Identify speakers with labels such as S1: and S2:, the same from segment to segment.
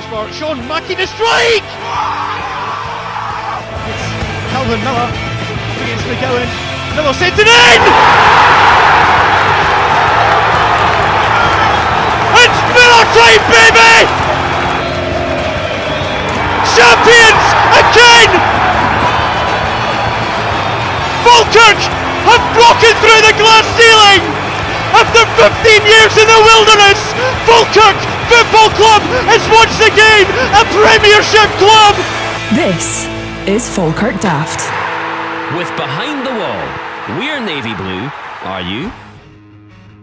S1: for Sean Mackey to strike! It's Calvin Miller against McGowan. Miller sends it in! It's Miller time, baby! Champions again! Falkirk have broken through the glass ceiling! After 15 years in the wilderness, Falkirk Football Club is once again a Premiership club!
S2: This is Falkirk Daft.
S3: With Behind the Wall, we're navy blue, are you?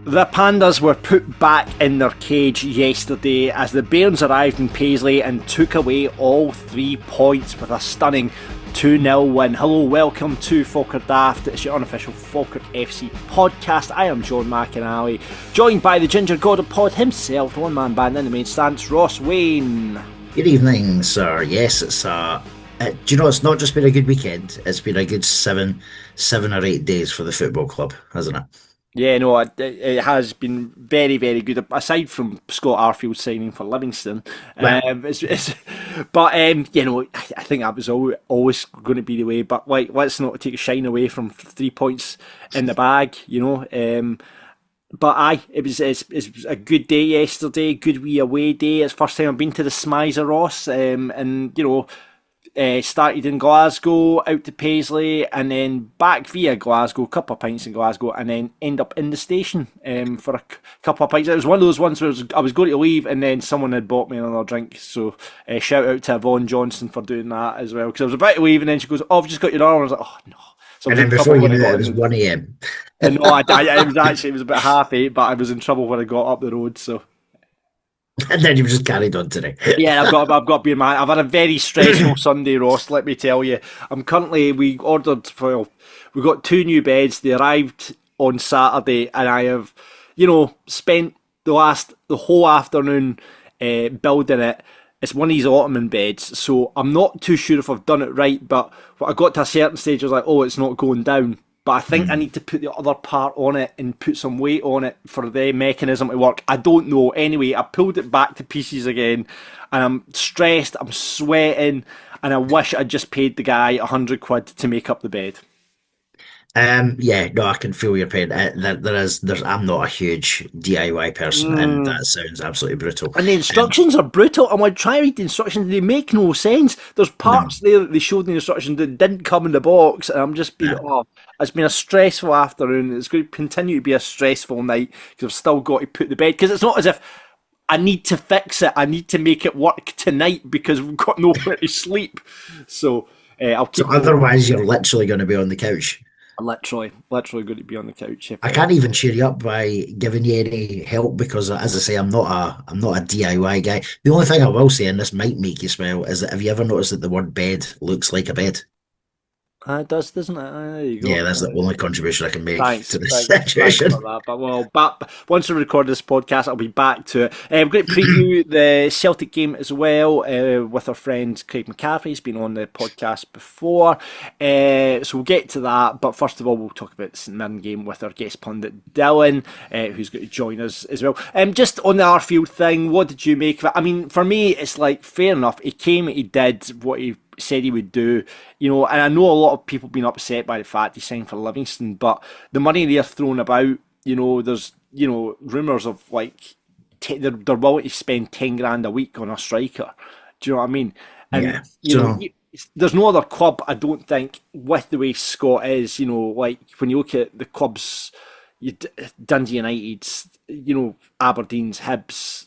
S4: The Pandas were put back in their cage yesterday as the Bairns arrived in Paisley and took away all 3 points with a stunning 2-0 win. Hello, welcome to Falkirk Daft. It's your unofficial Falkirk FC podcast. I am John McAffery, joined by the Ginger God of Pod himself, the one-man band in the main stance, Ross Wayne.
S5: Good evening, sir. Yes, it's do you know, it's not just been a good weekend, it's been a good seven or 8 days for the football club, hasn't it?
S4: Yeah, no, it has been very, very good. Aside from Scott Arfield signing for Livingston,
S5: Right.
S4: you know, I think that was always going to be the way. But like, let's not take a shine away from 3 points in the bag, you know. But it was a good day yesterday. Good wee away day. It's the first time I've been to the SMISA, Ross, and you know. Started in Glasgow, out to Paisley, and then back via Glasgow, a couple of pints in Glasgow, and then end up in the station for a couple of pints. It was one of those ones where I was going to leave, and then someone had bought me another drink. So shout out to Yvonne Johnson for doing that as well, because I was about to leave, and then she goes, "Oh, I've just got your order." I was like, "Oh no!" So
S5: And then before you knew it, it was 1 a.m.
S4: And no, it was about 8:30, but I was in trouble when I got up the road. So.
S5: And then you've just carried on today.
S4: Yeah, I've got to be in my. I've had a very stressful Sunday, Ross. Let me tell you. We got 2 new beds. They arrived on Saturday, and I have, you know, spent the whole afternoon building it. It's one of these ottoman beds, so I'm not too sure if I've done it right. But when I got to a certain stage, I was like, oh, it's not going down. But I think I need to put the other part on it and put some weight on it for the mechanism to work. I don't know. Anyway, I pulled it back to pieces again, and I'm stressed, I'm sweating, and I wish I'd just paid the guy £100 to make up the bed.
S5: Yeah, no, I can feel your pain. I'm not a huge DIY person, and that sounds absolutely brutal.
S4: And the instructions are brutal. I'm like, try to read the instructions, they make no sense. There's parts there that they showed in the instructions that didn't come in the box, and I'm just being, it's been a stressful afternoon. It's going to continue to be a stressful night because I've still got to put the bed, because it's not as if I need to fix it. I need to make it work tonight because we've got nowhere to sleep. So I'll keep.
S5: So otherwise, you're literally going to be on the couch.
S4: Literally going to be on the couch.
S5: I can't even cheer you up by giving you any help because, as I say, I'm not a DIY guy. The only thing I will say, and this might make you smile, is that have you ever noticed that the word bed looks like a bed?
S4: It does, doesn't it? There you go.
S5: Yeah, that's the only contribution I can make to this
S4: Thanks
S5: situation.
S4: for that. But once we record this podcast, I'll be back to it. We're going to preview the Celtic game as well with our friend Craig McAffery. He's been on the podcast before. So we'll get to that. But first of all, we'll talk about the St Mirren game with our guest pundit Dylan, who's going to join us as well. Just on the Arfield thing, what did you make of it? I mean, for me, it's like, fair enough. He came, he did what he said he would do, you know, and I know a lot of people have been upset by the fact he signed for Livingston, but the money they're throwing about, you know, there's, you know, rumours of like they're willing to spend 10 grand a week on a striker. Do you know what I mean? And
S5: yeah.
S4: you know, there's no other club, I don't think, with the way Scott is, you know, like when you look at the clubs, Dundee United, you know, Aberdeen's, Hibs.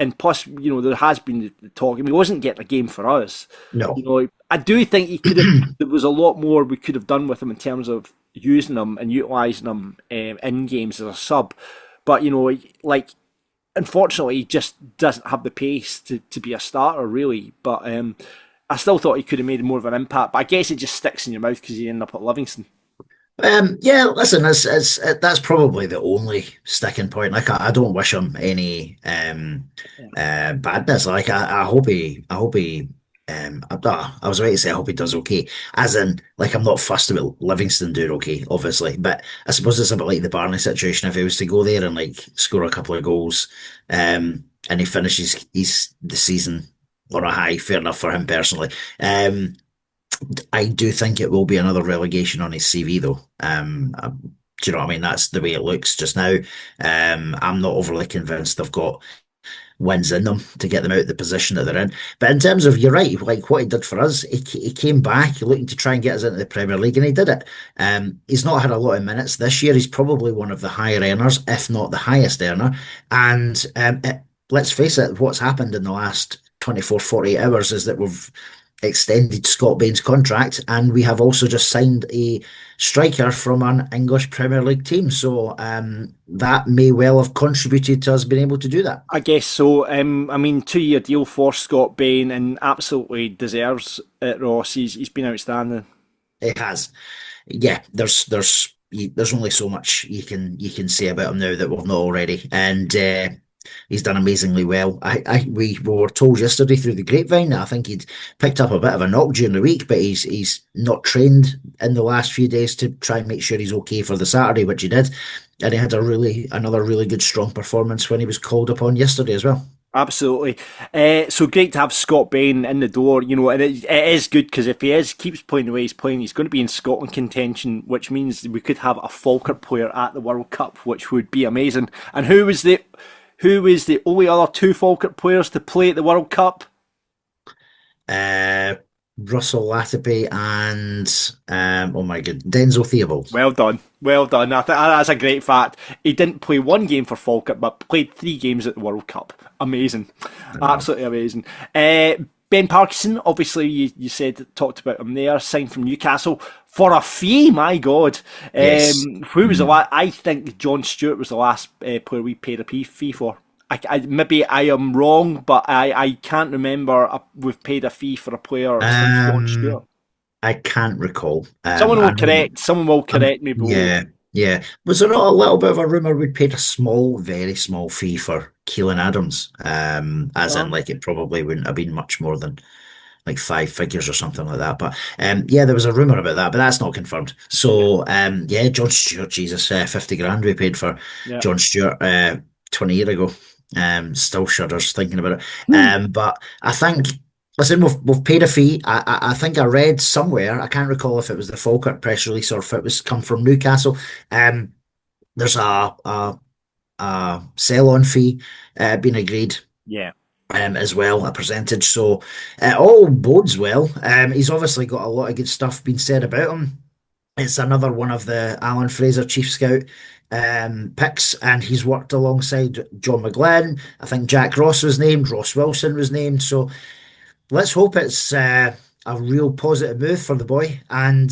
S4: And plus, you know, there has been the talk. I mean, he wasn't getting a game for us.
S5: No.
S4: You know, I do think he could have. There was a lot more we could have done with him in terms of using him and utilising him in games as a sub. But, you know, like, unfortunately, he just doesn't have the pace to be a starter, really. But I still thought he could have made more of an impact. But I guess it just sticks in your mouth because he ended up at Livingston.
S5: Yeah, listen, that's probably the only sticking point. Like, I don't wish him any badness. Like, I hope he. I was about to say I hope he does okay. As in, like, I'm not fussed about Livingston doing okay, obviously, but I suppose it's a bit like the Barney situation. If he was to go there and like score a couple of goals, and he finishes the season on a high. Fair enough for him personally. I do think it will be another relegation on his CV though. Do you know what I mean? That's the way it looks just now. I'm not overly convinced they've got wins in them to get them out of the position that they're in. But in terms of, you're right, like what he did for us, he came back looking to try and get us into the Premier League, and he did it. He's not had a lot of minutes this year. He's probably one of the higher earners, if not the highest earner. And let's face it, what's happened in the last 24, 48 hours is that we've extended Scott Bain's contract, and we have also just signed a striker from an English Premier League team. So that may well have contributed to us being able to do that.
S4: I guess so. I mean, 2-year deal for Scott Bain, and absolutely deserves it, Ross. He's been outstanding.
S5: It has. Yeah, there's only so much you can say about him now that we've not already, and he's done amazingly well. We were told yesterday through the grapevine that I think he'd picked up a bit of a knock during the week, but he's not trained in the last few days to try and make sure he's okay for the Saturday, which he did, and he had another really good strong performance when he was called upon yesterday as well.
S4: Absolutely. So great to have Scott Bain in the door, and it is good because if he keeps playing the way he's playing, he's going to be in Scotland contention, which means we could have a Falkirk player at the World Cup, which would be amazing. And who was the only other two Falkirk players to play at the World Cup?
S5: Russell Latipi and oh my god, Denzel Theobald.
S4: Well done. I think that's a great fact. He didn't play one game for Falkirk, but played 3 games at the World Cup. Amazing, absolutely amazing. Ben Parkinson, obviously you talked about him there, signed from Newcastle for a fee. My God,
S5: Yes.
S4: Who was the last? I think John Stewart was the last player we paid a fee for. Maybe I am wrong, but I can't remember we've paid a fee for a player since John Stewart.
S5: I can't recall.
S4: Someone will correct me below.
S5: Yeah. Was there not a little bit of a rumour we'd paid a very small fee for Keelan Adams? In like it probably wouldn't have been much more than like 5 figures or something like that. But there was a rumour about that, but that's not confirmed. So John Stewart, Jesus, 50 grand we paid for John Stewart 20 years ago. Still shudders thinking about it. But I think, listen, we've paid a fee. I think I read somewhere, I can't recall if it was the Falkirk press release or if it was come from Newcastle. There's a sell-on fee being agreed.
S4: Yeah.
S5: As well, a percentage. So all bodes well. He's obviously got a lot of good stuff being said about him. It's another one of the Alan Fraser Chief Scout picks, and he's worked alongside John McGlynn. I think Jack Ross was named, Ross Wilson was named. So let's hope it's a real positive move for the boy. And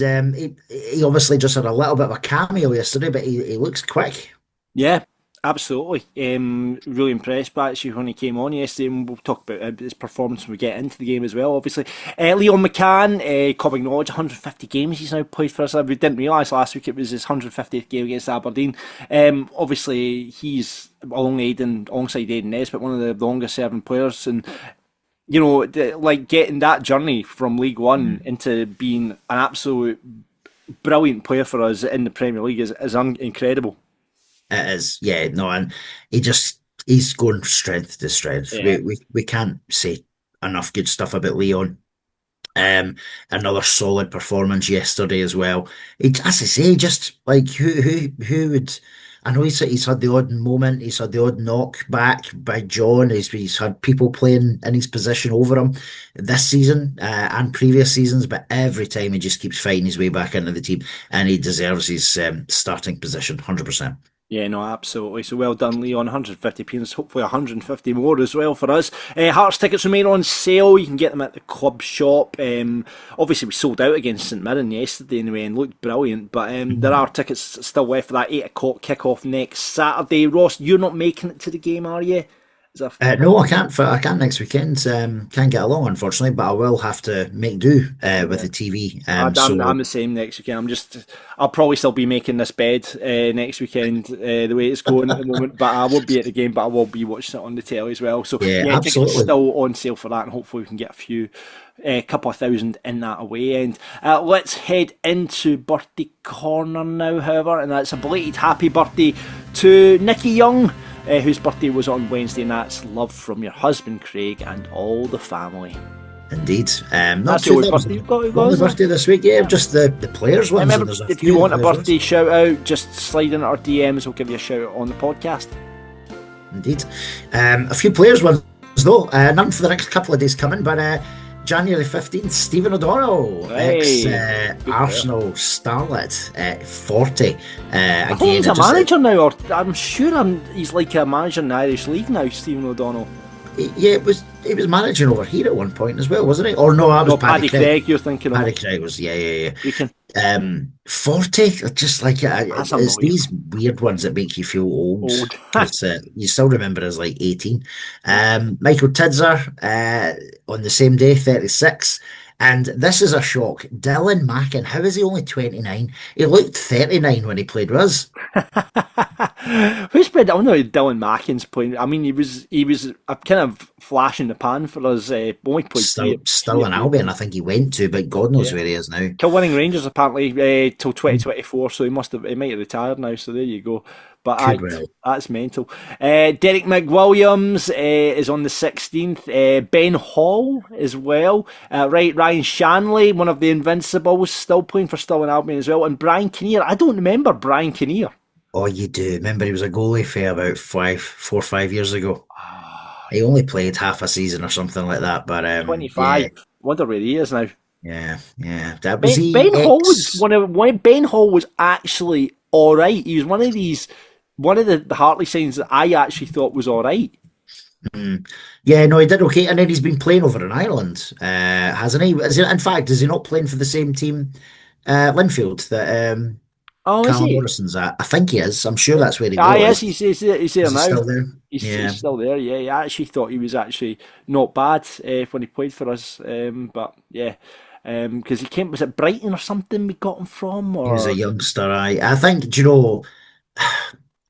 S5: he obviously just had a little bit of a cameo yesterday, but he looks quick.
S4: Yeah, absolutely. Really impressed by it when he came on yesterday, and we'll talk about his performance when we get into the game as well, obviously. Leon McCann, common knowledge, 150 games he's now played for us. We didn't realise last week it was his 150th game against Aberdeen. Obviously, he's alongside Aidan Nesbitt, one of the longest serving players, and like getting that journey from League One into being an absolute brilliant player for us in the Premier League is incredible.
S5: It is, yeah, no, and he's going strength to strength.
S4: Yeah.
S5: We can't say enough good stuff about Leon. Another solid performance yesterday as well. As I say, just like who would? I know he's had the odd moment, he's had the odd knock back by John. He's had people playing in his position over him this season and previous seasons, but every time he just keeps fighting his way back into the team, and he deserves his starting position 100%.
S4: Yeah, no, absolutely. So well done, Leon. 150 appearances, hopefully 150 more as well for us. Hearts tickets remain on sale. You can get them at the club shop. Obviously, we sold out against St Mirren yesterday anyway and looked brilliant. But there are tickets still left for that 8 o'clock kick-off next Saturday. Ross, you're not making it to the game, are you?
S5: No, I can't. I can't next weekend. Can't get along, unfortunately, but I will have to make do with the TV.
S4: I'm the same next weekend. I'll probably still be making this bed next weekend, the way it's going at the moment. But I won't be at the game, but I will be watching it on the telly as well. So
S5: yeah,
S4: tickets still on sale for that, and hopefully we can get a couple of thousand in that away end. Let's head into birthday corner now, however, and that's a belated happy birthday to Nicky Young. whose birthday was on Wednesday, and that's love from your husband Craig and all the family.
S5: Indeed.
S4: That's
S5: Not
S4: the
S5: too
S4: only
S5: bad.
S4: birthday you've got,
S5: Only birthday this week, yeah, just the players ones.
S4: Remember,
S5: And there's a
S4: if
S5: few
S4: you want a
S5: players ones.
S4: birthday shout out, just slide in our DMs, we'll give you a shout out on the podcast.
S5: Indeed. A few players ones though, none for the next couple of days coming, but January 15th, Stephen O'Donnell, ex-Arsenal starlet, 40.
S4: I think he's a manager now, or I'm sure he's like a manager in the Irish League now, Stephen O'Donnell.
S5: Yeah, he was managing over here at one point as well, wasn't he? Or no, that was Paddy
S4: Craig. You're thinking of.
S5: Paddy Craig was, yeah.
S4: You can.
S5: 40, just like it's these weird ones that make you feel old. You still remember as like 18. Michael Tidser on the same day, 36. And this is a shock. Dylan Mackin, how is he only 29? He looked 39 when he played with us.
S4: Who's played? I don't know. Dylan Mackin's playing. I mean, he was a kind of flash in the pan for us. Only played
S5: still in Albion, I think he went to, but God knows where he is now.
S4: Kilwinning Rangers apparently till 2024, so he might have retired now. So there you go. But that's mental. Derek McWilliams is on the 16th. Ben Hall as well. Ryan Shanley, one of the Invincibles, still playing for Stirling Albion as well. And Brian Kinnear. I don't remember Brian Kinnear.
S5: Oh, you do. Remember he was a goalie for about 4 or 5 years ago. He only played half a season or something like that. But
S4: 25.
S5: Yeah.
S4: Wonder where he is now.
S5: Yeah. That was
S4: Ben Hall was actually all right. He was one of the Hartley signs that I actually thought was all right.
S5: Yeah, no, he did okay, and then he's been playing over in Ireland, hasn't he? In fact, is he not playing for the same team, Linfield, that Callum Morrison's at? I think he is. I'm sure that's where he goes.
S4: Yes, he's there now.
S5: Still there?
S4: He's still there. Yeah, I actually thought he was actually not bad when he played for us. But yeah. Because he came, was it Brighton or something we got him from? Or?
S5: He was a youngster. I think, do you know,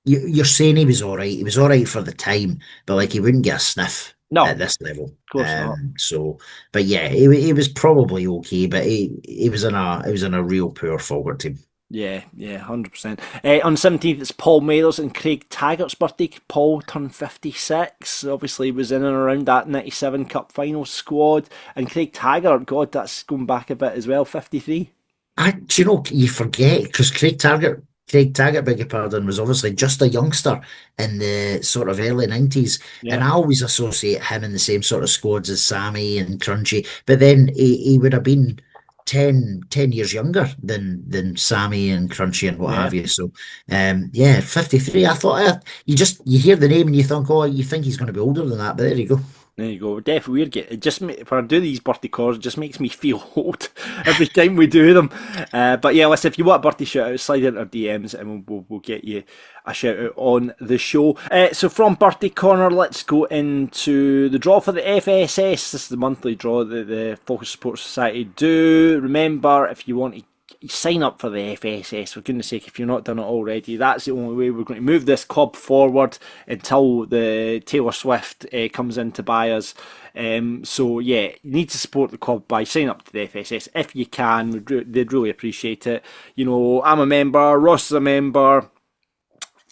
S5: you're saying he was all right. He was all right for the time, but like he wouldn't get a sniff at this level.
S4: Of course not.
S5: So, but yeah, he was probably okay, but he was in a real poor forward team.
S4: Yeah, 100%. On the 17th, it's Paul Mayers and Craig Taggart's birthday. Paul turned 56. Obviously, was in and around that 97 Cup final squad. And Craig Taggart, God, that's going back a bit as well, 53.
S5: Do you know, you forget, because Craig Taggart, beg your pardon, was obviously just a youngster in the sort of early 90s. Yeah. And I always associate him in the same sort of squads as Sammy and Crunchy. But then he would have been 10 years younger than Sammy and Crunchy and what have you. So, 53. I thought you hear the name and you think, you think he's going to be older than that. But there you go.
S4: There you go. Definitely weird. It just when I do these birthday calls, it just makes me feel old every time we do them. But yeah, listen, if you want a birthday shout out, slide into our DMs and we'll get you a shout out on the show. So from Birthday Corner, let's go into the draw for the FSS. This is the monthly draw that the Falkirk Support Society do. Remember, if you want to sign up for the FSS, for goodness sake, if you're not done it already, that's the only way we're going to move this club forward until the Taylor Swift comes in to buy us. So yeah, you need to support the club by signing up to the FSS if you can. They'd really appreciate it. You know, I'm a member, Ross is a member.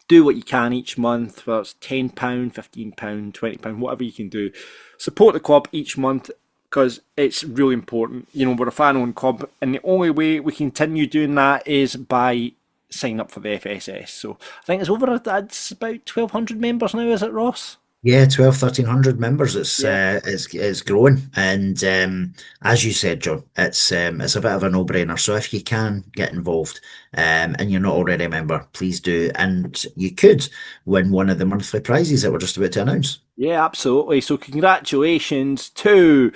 S4: Do what you can each month, whether it's £10, £15, £20, whatever you can do. Support the club each month, because it's really important. You know, we're a fan-owned club, and the only way we continue doing that is by signing up for the FSS. So I think it's about 1,200 members now, is it, Ross?
S5: Yeah, 1,300 members. It's growing, and as you said, John, it's a bit of a no-brainer. So if you can get involved, and you're not already a member, please do, and you could win one of the monthly prizes that we're just about to announce. Yeah,
S4: absolutely. So congratulations to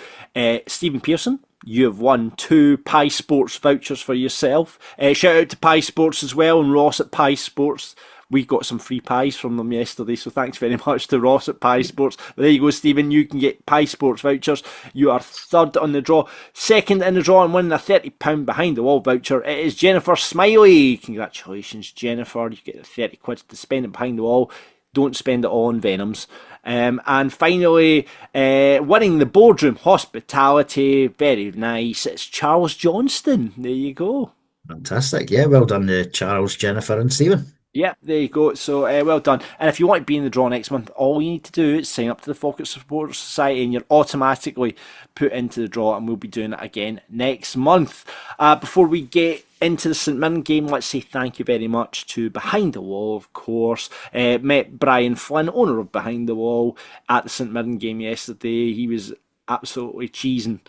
S4: Stephen Pearson. You have won 2 Pie Sports vouchers for yourself. Shout out to Pie Sports as well, and Ross at Pie Sports. We got some free pies from them yesterday, so thanks very much to Ross at Pie Sports. But there you go, Stephen. You can get Pie Sports vouchers. You are third on the draw. Second in the draw and winning a £30 behind the wall voucher, it is Jennifer Smiley. Congratulations, Jennifer. You get the 30 quid to spend it behind the wall. Don't spend it all on Venoms. And finally, winning the boardroom hospitality. Very nice. It's Charles Johnston. There you go.
S5: Fantastic. Yeah, well done to Charles, Jennifer and Stephen.
S4: Yeah, there you go. So well done. And if you want to be in the draw next month, all you need to do is sign up to the Falkirk Supporters Society and you're automatically put into the draw, and we'll be doing it again next month. Before we get into the St Mirren game, let's say thank you very much to Behind the Wall, of course. Met Brian Flynn, owner of Behind the Wall, at the St Mirren game yesterday. He was absolutely cheesing.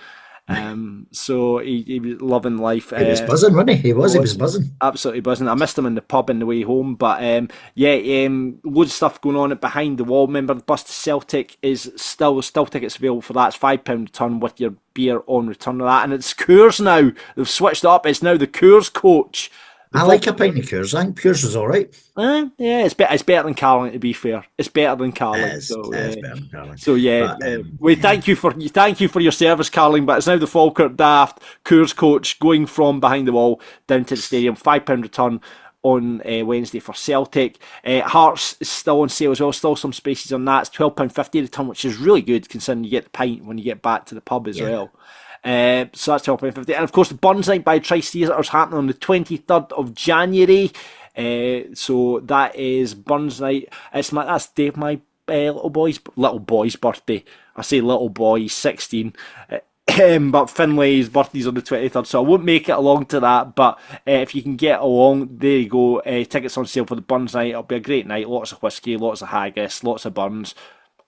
S4: So he was loving life.
S5: He was buzzing, wasn't he? He was buzzing.
S4: Absolutely buzzing. I missed him in the pub on the way home, but loads of stuff going on at Behind the Wall. Remember, the bus to Celtic is still tickets available for that. It's £5 return with your beer on return of that, and it's Coors now. They've switched it up. It's now the Coors coach.
S5: I like a pint of Coors. I think Coors was all right.
S4: Yeah, it's better than Carling, to be fair. It's better than Carling.
S5: It's better than Carling.
S4: So yeah, we thank you for your service, Carling. But it's now the Falkirk Daft Coors coach going from Behind the Wall down to the stadium. £5 return on Wednesday for Celtic. Hearts is still on sale as well. Still some spaces on that. It's £12.50 a return, which is really good considering you get the pint when you get back to the pub as well. So that's £12.50. And of course, the Burns night by Trice Theatre is happening on the 23rd of January. So that is Burns night. That's Dave, my little boy's birthday. I say little boy, he's 16. But Finlay's birthday's on the 23rd, so I won't make it along to that. But if you can get along, there you go. Tickets on sale for the Burns night. It'll be a great night. Lots of whiskey, lots of haggis, lots of Burns.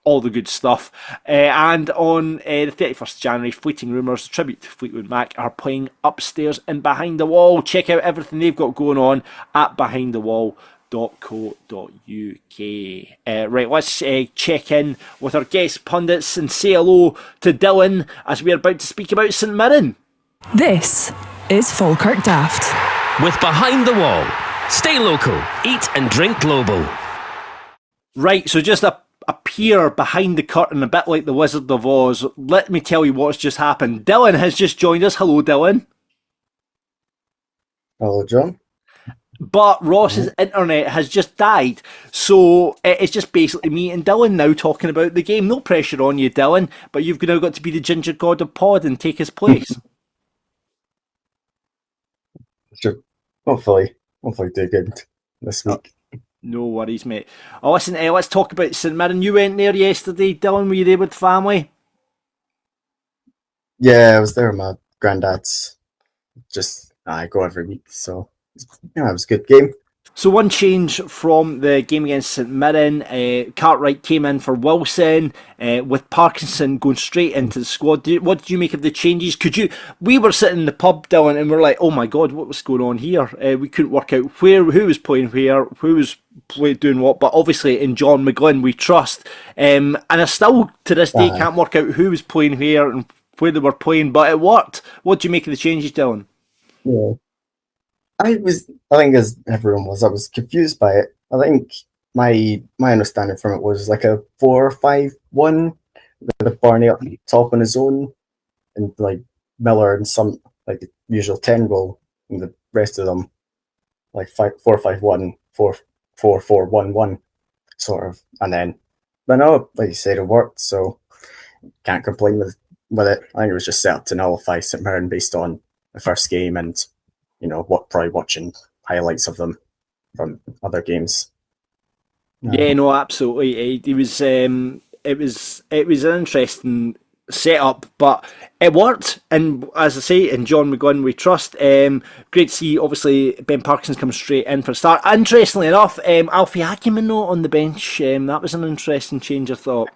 S4: All the good stuff. And on the 31st of January, Fleeting Rumours, a tribute to Fleetwood Mac, are playing upstairs in Behind the Wall. Check out everything they've got going on at behindthewall.co.uk. Right, let's check in with our guest pundits and say hello to Dylan as we're about to speak about St Mirren.
S2: This is Falkirk Daft.
S3: With Behind the Wall. Stay local, eat and drink global.
S4: Right, so just a peer behind the curtain, a bit like the Wizard of Oz. Let me tell you what's just happened. Dylan has just joined us. Hello, Dylan.
S6: Hello, John.
S4: But Ross's internet has just died, so it's just basically me and Dylan now talking about the game. No pressure on you, Dylan, but you've now got to be the ginger god of pod and take his place.
S6: Sure. Hopefully do good this week.
S4: No worries, mate. Oh, listen, let's talk about St Mirren. You went there yesterday, Dylan. Were you there with family?
S6: Yeah, I was there with my granddad's. I go every week, so yeah, it was a good game.
S4: So one change from the game against St Mirren, Cartwright came in for Wilson, with Parkinson going straight into the squad. What did you make of the changes? We were sitting in the pub, Dylan, and we were like, oh my God, what was going on here? We couldn't work out who was playing where, who was doing what, but obviously in John McGlynn we trust. And I still, to this day, can't work out who was playing where and where they were playing, but it worked. What did you make of the changes, Dylan?
S6: Yeah. I think as everyone was, I was confused by it. I think my understanding from it was like a 4-5-1 with Barney up top on his own, and like Miller and some like the usual 10 goal, and the rest of them like 4-5-1, 4-4-1-1 sort of. And then, but no, like you said, it worked, so can't complain with it. I think it was just set up to nullify St Mirren based on the first game and, you know, probably watching highlights of them from other games.
S4: Yeah, no, absolutely. It was an interesting setup, but it worked. And as I say, in John McGlynn we trust. Great to see, obviously, Ben Parkinson's come straight in for a start. Interestingly enough, Alfie Ackerman on the bench. That was an interesting change, I thought.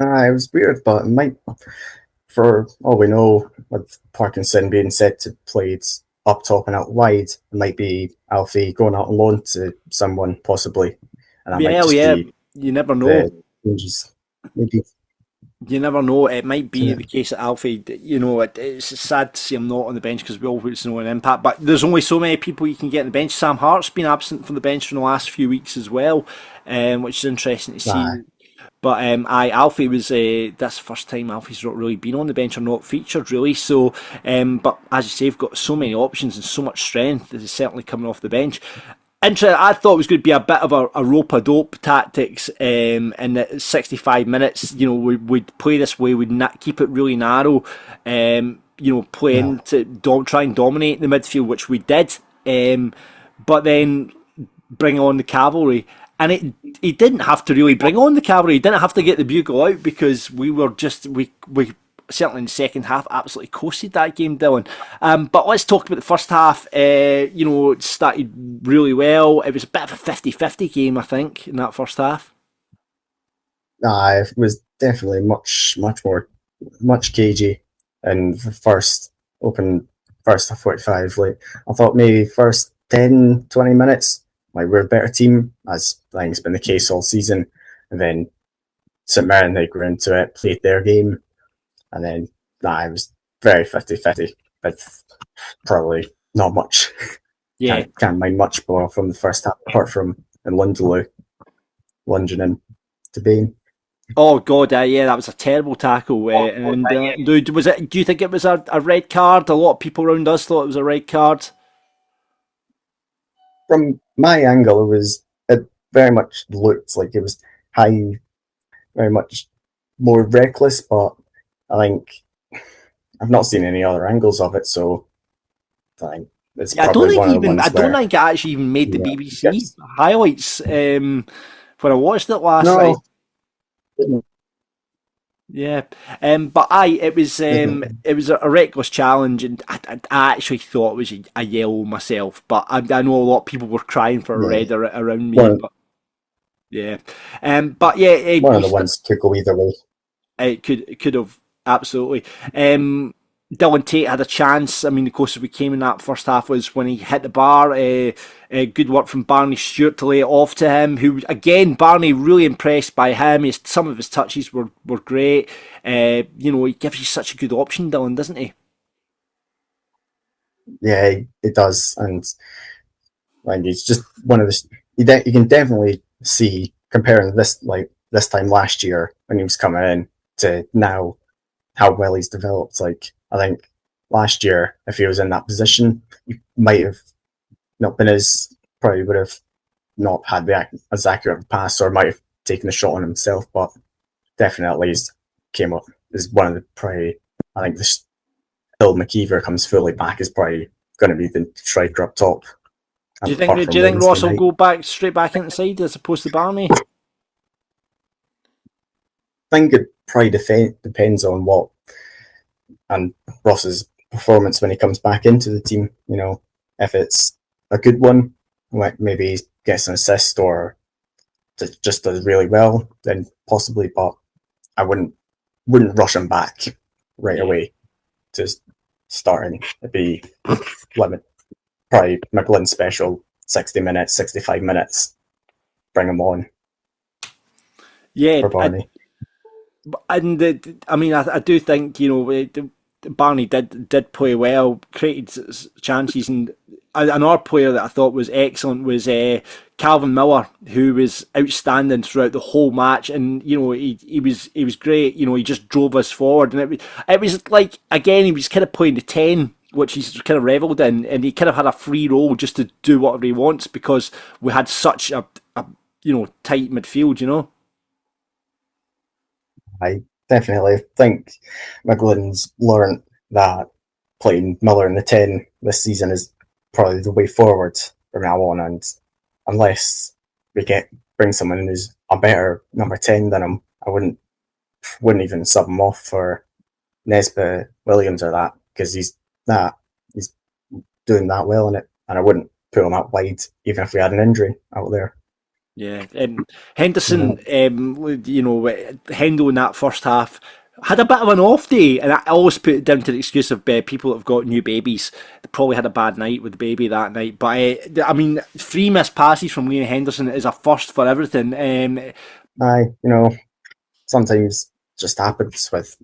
S6: It was weird, but it might, for all we know, with Parkinson being said to play up top and out wide, it might be Alfie going out on loan to someone possibly. And
S4: you never know.
S6: Changes. Maybe.
S4: You never know. It might be the case that Alfie, you know, it's sad to see him not on the bench because we always know an impact. But there's only so many people you can get on the bench. Sam Hart's been absent from the bench for the last few weeks as well, which is interesting to see. But Alfie was that's the first time Alfie's not really been on the bench or not featured really. So, but as you say, they've got so many options and so much strength that is certainly coming off the bench. I thought it was going to be a bit of a rope-a-dope tactics in the 65 minutes. You know, we'd play this way, we'd keep it really narrow, you know, playing to try and dominate the midfield, which we did. but then bring on the cavalry. And he didn't have to really bring on the cavalry. He didn't have to get the bugle out because we certainly in the second half absolutely coasted that game, Dylan. But let's talk about the first half. It started really well. It was a bit of a 50-50 game, I think, in that first half.
S6: It was definitely much cagey in the first 45. Like, I thought maybe first 10, 20 minutes, like, we're a better team, as I think it's been the case all season. And then St Mirren, they grew into it, played their game, and then it was very 50-50. But probably not much.
S4: Yeah,
S6: can't mind much more from the first half, apart from Lundaloo lunging in to Bain.
S4: Oh God, yeah, that was a terrible tackle. Do you think it was a red card? A lot of people around us thought it was a red card.
S6: From my angle, it very much looked like it was high, very much more reckless. But I think I've not seen any other angles of it, so I think it's probably one of the ones
S4: I don't think it actually even made the BBC highlights when I watched it last night. Yeah, but it was a reckless challenge, and I actually thought it was a yellow myself. But I know a lot of people were crying for a red around me. But yeah,
S6: one of the ones could go either way.
S4: It could have absolutely. Dylan Tate had a chance. I mean, the closest we came in that first half was when he hit the bar. Good work from Barney Stewart to lay it off to him. Who again, Barney some of his touches were great. He gives you such a good option, Dylan, doesn't he?
S6: Yeah, it does, and like he's just one of the. You can definitely see comparing this time last year when he was coming in to now how well he's developed. Like, I think last year, if he was in that position, he might have not been probably would have not had as accurate a pass, or might have taken a shot on himself. But definitely he's came up as one of the probably. I think this Bill McKeever comes fully back is probably going to be the striker up top.
S4: Do you think Ross will go straight back inside as opposed to Barney?
S6: I think it probably depends on what and Ross's performance when he comes back into the team. If it's a good one, like maybe he gets an assist or just does really well, then possibly. But I wouldn't rush him back right away to starting. It'd be probably McGlynn special, 60 minutes, 65 minutes. Bring him on.
S4: Yeah,
S6: for Barney.
S4: I do think Barney did play well, created chances, and another player that I thought was excellent was Calvin Miller, who was outstanding throughout the whole match, and he was great. He just drove us forward, and it was like, again, he was kind of playing the 10, which he's kind of revelled in, and he kind of had a free role just to do whatever he wants because we had such a tight midfield.
S6: I definitely think McGlynn's learned that playing Miller in the 10 this season is probably the way forward from now on, and unless we bring someone who's a better number 10 than him, I wouldn't even sub him off for Nesbitt, Williams or that, because he's doing that well in it, and I wouldn't put him out wide even if we had an injury out there.
S4: Yeah, Henderson, Hendo in that first half had a bit of an off day, and I always put it down to the excuse of people that have got new babies. They probably had a bad night with the baby that night. But 3 missed passes from Liam Henderson is a first for everything.
S6: Sometimes just happens with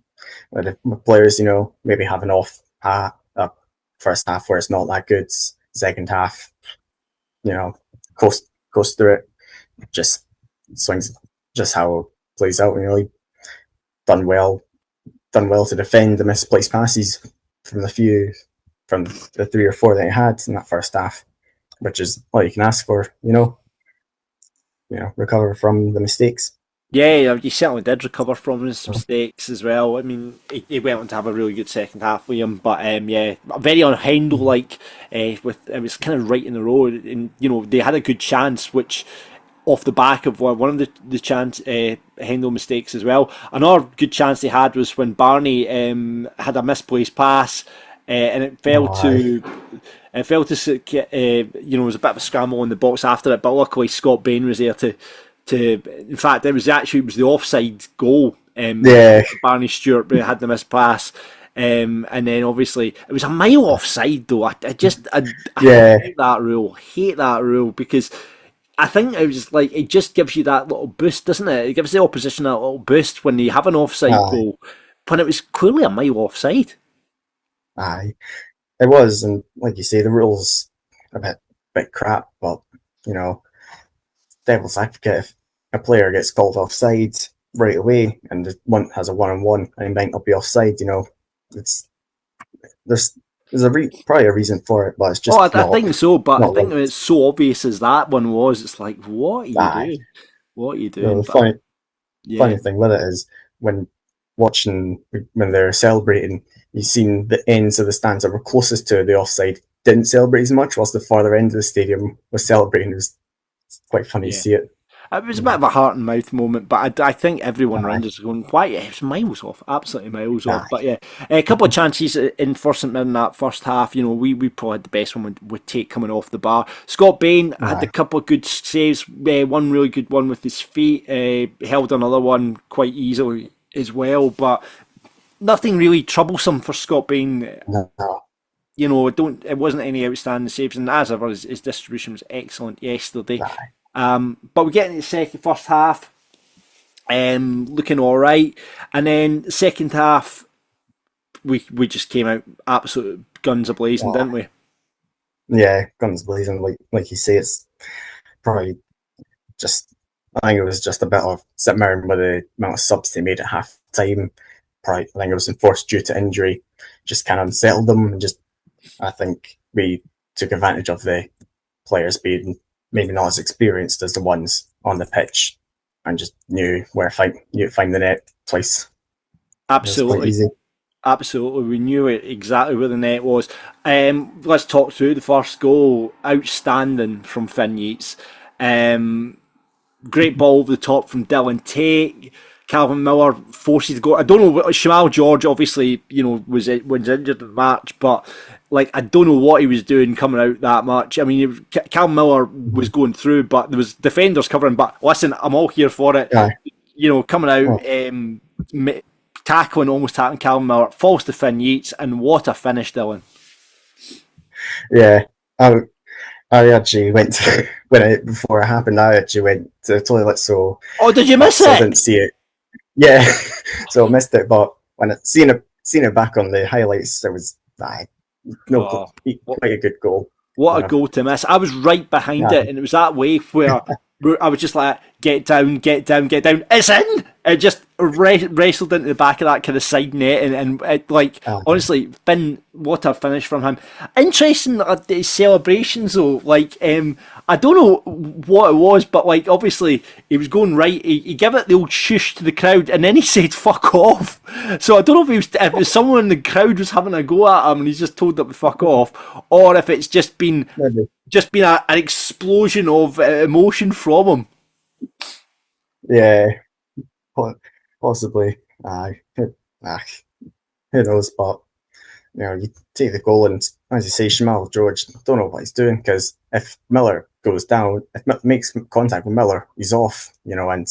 S6: players. Maybe having off a first half where it's not that good. Second half, coast through it. Just swings, just how it plays out. He done well to defend the misplaced passes from the 3 or 4 that he had in that first half, which is all you can ask for. Recover from the mistakes.
S4: Yeah, he certainly did recover from his mistakes as well. I mean, he went on to have a really good second half with him, but yeah, very on Hendo like. With it was kind of right in the road, and they had a good chance, which off the back of one of the chance Hendo mistakes as well. Another good chance they had was when Barney had a misplaced pass, and it fell to. It fell to it was a bit of a scramble in the box after it, but luckily Scott Bain was there to. In fact, it was the offside goal. Barney Stewart had the missed pass, and then obviously it was a mile offside though. I hate that rule. Hate that rule because I think it was like it just gives you that little boost, doesn't it? It gives the opposition that little boost when they have an offside goal, when it was clearly a mile offside.
S6: Aye, it was, and like you say, the rules a bit crap, but devil's advocate, if a player gets called offside right away and has a one-on-one and he might not be offside, there's probably a reason for it, but it's just.
S4: I think so, but I think when it's so obvious as that one was, it's like, what are you doing? What are you doing?
S6: The funny thing with it is when they're celebrating, you've seen the ends of the stands that were closest to the offside didn't celebrate as much, whilst the farther end of the stadium was celebrating. It was quite funny to see it.
S4: It was a bit of a heart and mouth moment, but I think everyone around us was going, why? It was miles off, absolutely miles off. But yeah, a couple of chances in first and in that first half. We probably had the best one with Tate coming off the bar. Scott Bain had a couple of good saves, one really good one with his feet, held another one quite easily as well, but nothing really troublesome for Scott Bain.
S6: No.
S4: It wasn't any outstanding saves, and as ever, his distribution was excellent yesterday. But we get into the first half, looking all right, and then second half, we just came out absolute guns a blazing, didn't we?
S6: Yeah, guns blazing. Like you say, it's probably just. I think it was just a bit of sitting around with the amount of subs they made at half time. Probably, I think it was enforced due to injury. Just kind of unsettled them, and I think we took advantage of the players being maybe not as experienced as the ones on the pitch, and just knew to find the net twice.
S4: Absolutely, absolutely. We knew exactly where the net was. Let's talk through the first goal. Outstanding from Finn Yeats. Great ball over the top from Dylan Tate. Calvin Miller forces the goal. I don't know. Shamal George obviously, was injured in the match, but I don't know what he was doing coming out that much. I mean, Calvin Miller was going through, but there was defenders covering. But listen, I'm all here for it. Yeah. Coming out, almost tackling Calvin Miller, falls to Finn Yeats, and what a finish, Dylan.
S6: Yeah, I actually went before it happened. I actually went to the toilet, so.
S4: Oh, did you miss it?
S6: I didn't see it. Yeah, so I missed it. But when seeing it back on the highlights, it was quite a good goal.
S4: What a goal to miss! I was right behind it, and it was that way where I was just like, get down. It's in. It just wrestled into the back of that kind of side net, and honestly, Finn, what a finish from him. Interesting his celebrations though. I don't know what it was, but obviously he was going right. He gave it the old shush to the crowd, and then he said "fuck off." So I don't know if it was someone in the crowd was having a go at him, and he's just told them to fuck off, or if it's just been an explosion of emotion from him.
S6: Yeah, possibly. Who knows? But you take the goal, and as you say, Shamal George, don't know what he's doing, because if Miller goes down, if makes contact with Miller, he's off. And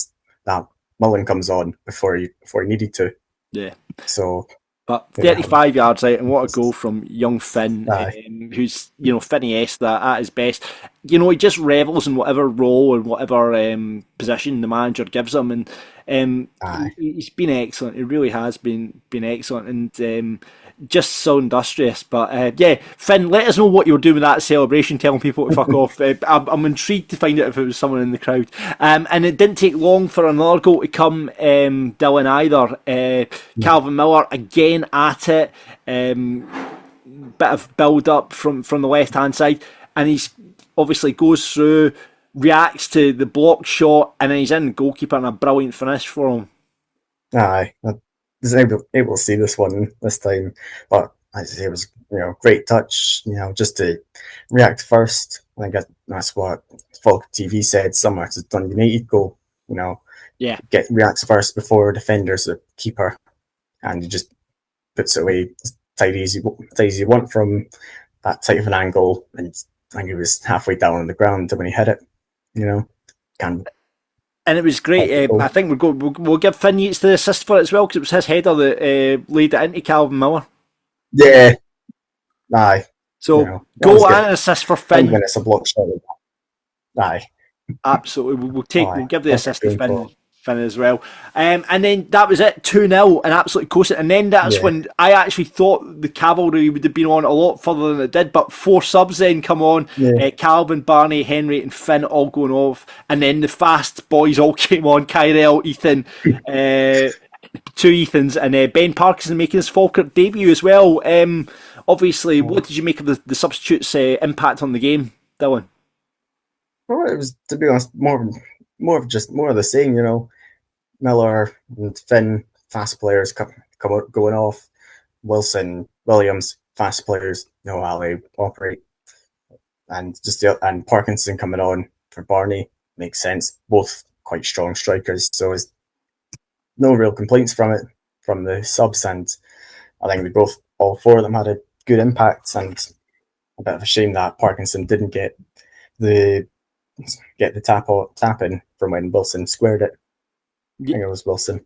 S6: that Mullen comes on before he needed to. Yeah. So.
S4: But 35 yards out, and what a goal from young Finn, who's Finny-esque at his best. He just revels in whatever role and whatever position the manager gives him, and he's been excellent. He really has been excellent, and just so industrious. But Finn, let us know what you were doing with that celebration, telling people to fuck off. I'm intrigued to find out if it was someone in the crowd. And it didn't take long for another goal to come, Dylan, either. Calvin Miller again at it. Bit of build up from the left hand side, and he's obviously goes through, reacts to the block shot, and then he's in goalkeeper and a brilliant finish for him.
S6: Aye, I was able to see this one this time, but as I say, it was great touch. Just to react first. I think that's what Falkirk TV said, similar to Dundee United goal.
S4: Yeah,
S6: reacts first before defenders the keeper, and he just puts it away as tight as you want from that tight of an angle. And I think he was halfway down on the ground when he hit it. Can
S4: and it was great. I think we'll give Finn Yeats the assist for it as well, because it was his header that laid it into Calvin Miller.
S6: Yeah, aye.
S4: So goal and an assist for Finn.
S6: When it's a block shot, aye.
S4: Absolutely, we'll give the assist to Finn as well. And then that was it, 2-0, and absolutely coasting. And then that's when I actually thought the cavalry would have been on a lot further than it did, but 4 subs then come on. Calvin, Barney, Henry and Finn all going off, and then the fast boys all came on. Kyrell, Ethan, 2 Ethans, and Ben Parkinson making his Falkirk debut as well. Obviously, what did you make of the substitutes' impact on the game, Dylan?
S6: Well, it was, to be honest, more of the same. Miller and Finn, fast players going off. Wilson, Williams, fast players know how they operate, and and Parkinson coming on for Barney makes sense. Both quite strong strikers, so there's no real complaints from the subs, and I think all 4 of them had a good impact, and a bit of a shame that Parkinson didn't get the tap in from when Wilson squared it. I think it was Wilson.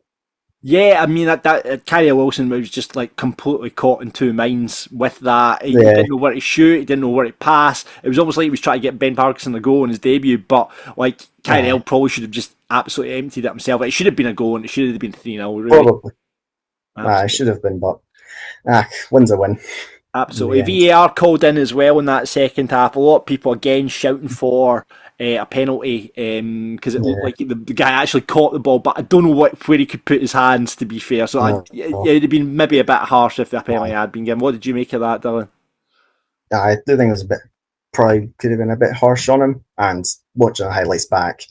S4: Yeah, I mean that Kyrie Wilson was just like completely caught in 2 minds with that. He didn't know where to shoot, he didn't know where to pass. It was almost like he was trying to get Ben Parkinson a goal in his debut, but like Kyrie probably should have just absolutely emptied it himself. It should have been a goal, and it should have been 3-0. Really.
S6: Probably. It should have been, but win's a win.
S4: Absolutely. VAR called in as well in that second half. A lot of people again shouting for a penalty because it looked like the guy actually caught the ball, but I don't know where he could put his hands, to be fair. So it would have been maybe a bit harsh if the penalty had been given. What did you make of that, Dylan?
S6: I do think it was probably could have been a bit harsh on him. And watching the highlights back,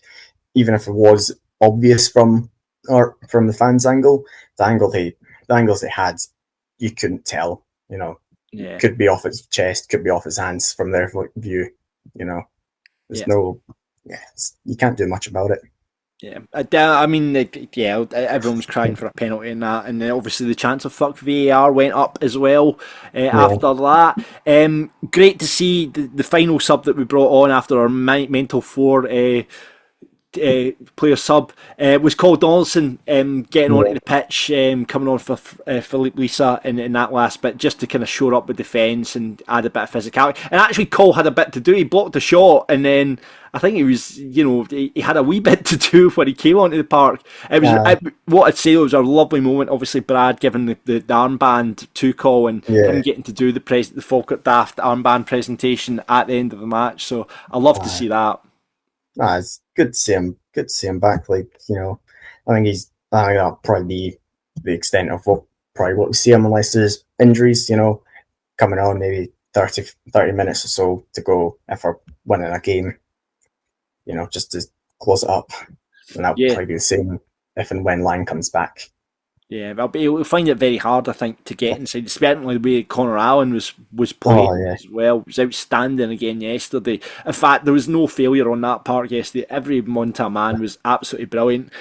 S6: even if it was obvious from the fans' angle, the angles they had, you couldn't tell. Could be off his chest, could be off his hands from their view. There's you can't do much about it.
S4: Yeah, I mean, everyone was crying for a penalty in that, and then obviously the chance of fuck VAR went up as well after that. Great to see the final sub that we brought on after our mental 4 player sub was Cole Donaldson getting onto the pitch, coming on for Philippe Lisa in that last bit, just to kind of shore up with defence and add a bit of physicality. And actually Cole had a bit to do. He blocked a shot, and then I think he was, he had a wee bit to do when he came onto the park. It was what I'd say, it was a lovely moment. Obviously Brad giving the armband to Cole, and him getting to do the Falkirk Daft armband presentation at the end of the match. So I love to see that.
S6: It's good to see him. Good to see him back. I think that'll probably be the extent of what we see him, unless there's injuries. Coming on maybe 30 minutes or so to go if we're winning a game. Just to close it up, and that'll probably be the same if and when Lang comes back.
S4: Yeah, we'll find it very hard, I think, to get inside. Certainly the way Connor Allen was playing as well. It was outstanding again yesterday. In fact, there was no failure on that part yesterday. Every Monta man was absolutely brilliant.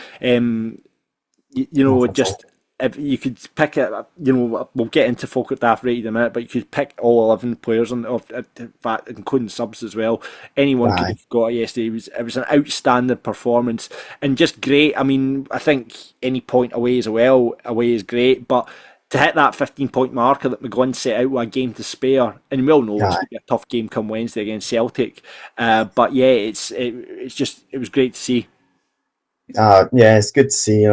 S4: If you could pick it, we'll get into Falkirk Daft right in a minute, but you could pick all 11 players, in fact, including subs as well. Anyone could have got it yesterday. It was an outstanding performance and just great. I mean, I think any point away is great, but to hit that 15-point marker that McGlynn set out with a game to spare, and we all know it's going to be a tough game come Wednesday against Celtic. But yeah, it was great to see.
S6: It's good to see.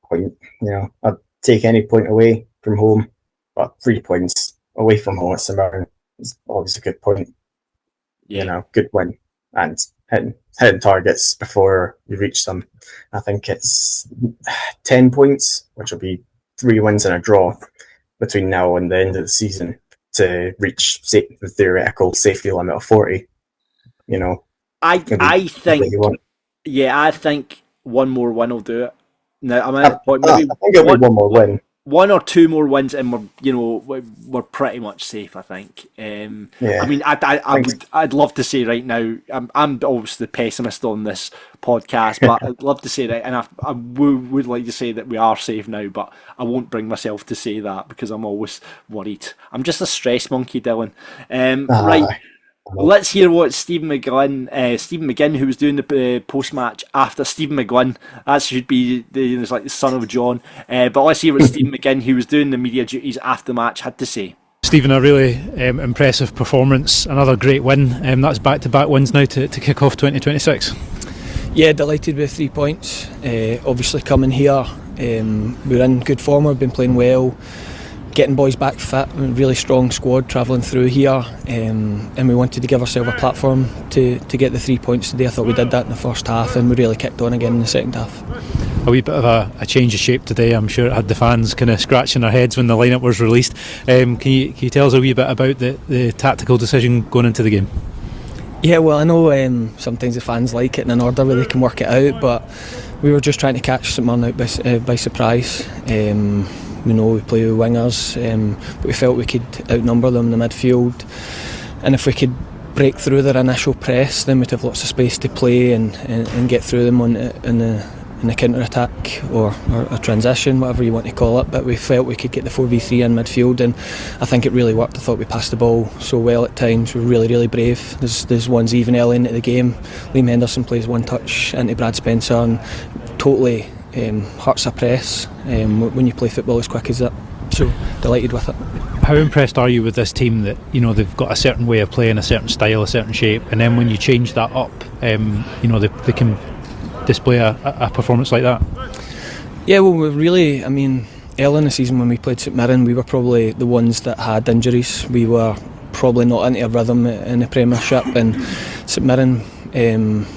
S6: I'd take any point away from home, but 3 points away from home at St Mirren is always a good point. Good win, and hitting targets before you reach them. I think it's 10 points, which will be 3 wins and a draw between now and the end of the season to reach the theoretical safety limit of 40.
S4: I think,
S6: you want.
S4: yeah, I think one more win will do it. Now I'm at the point,
S6: I
S4: maybe
S6: think it'll be one more win.
S4: one or two more wins, and we're pretty much safe. I think.
S6: Yeah.
S4: I mean, I'd love to say right now. I'm obviously the pessimist on this podcast, but I'd love to say that, and I would like to say that we are safe now, but I won't bring myself to say that because I'm always worried. I'm just a stress monkey, Dylan. Right. Let's hear what Stephen McGinn, who was doing the post-match after Stephen McGlynn, that should be it's like the son of John. But let's hear what Stephen McGinn, who was doing the media duties after the match, had to say.
S7: Stephen, a really impressive performance, another great win. That's back-to-back wins now to kick off 2026.
S8: Yeah, delighted with 3 points. Obviously coming here, we're in good form, we've been playing well. Getting boys back fit, a really strong squad travelling through here, and we wanted to give ourselves a platform to get the 3 points today. I thought we did that in the first half, and we really kicked on again in the second half.
S7: A wee bit of a change of shape today. I'm sure it had the fans kind of scratching their heads when the lineup was released. Can you tell us a wee bit about the tactical decision going into the game?
S8: Yeah, well, I know sometimes the fans like it in an order where they can work it out, but we were just trying to catch St Mirren out by surprise. We know we play with wingers, but we felt we could outnumber them in the midfield, and if we could break through their initial press, then we'd have lots of space to play and get through them in the counter-attack or a transition, whatever you want to call it. But we felt we could get the 4v3 in midfield, and I think it really worked. I thought we passed the ball so well at times. We were really, really brave. There's ones even early into the game. Liam Henderson plays one touch into Brad Spencer and totally hurts a press when you play football as quick as that. So delighted with it.
S7: How impressed are you with this team that they've got a certain way of playing, a certain style, a certain shape, and then when you change that up, they can display a performance like that?
S8: Yeah, well, we really, early in the season when we played St Mirren, we were probably the ones that had injuries. We were probably not into a rhythm in the Premiership, and St Mirren,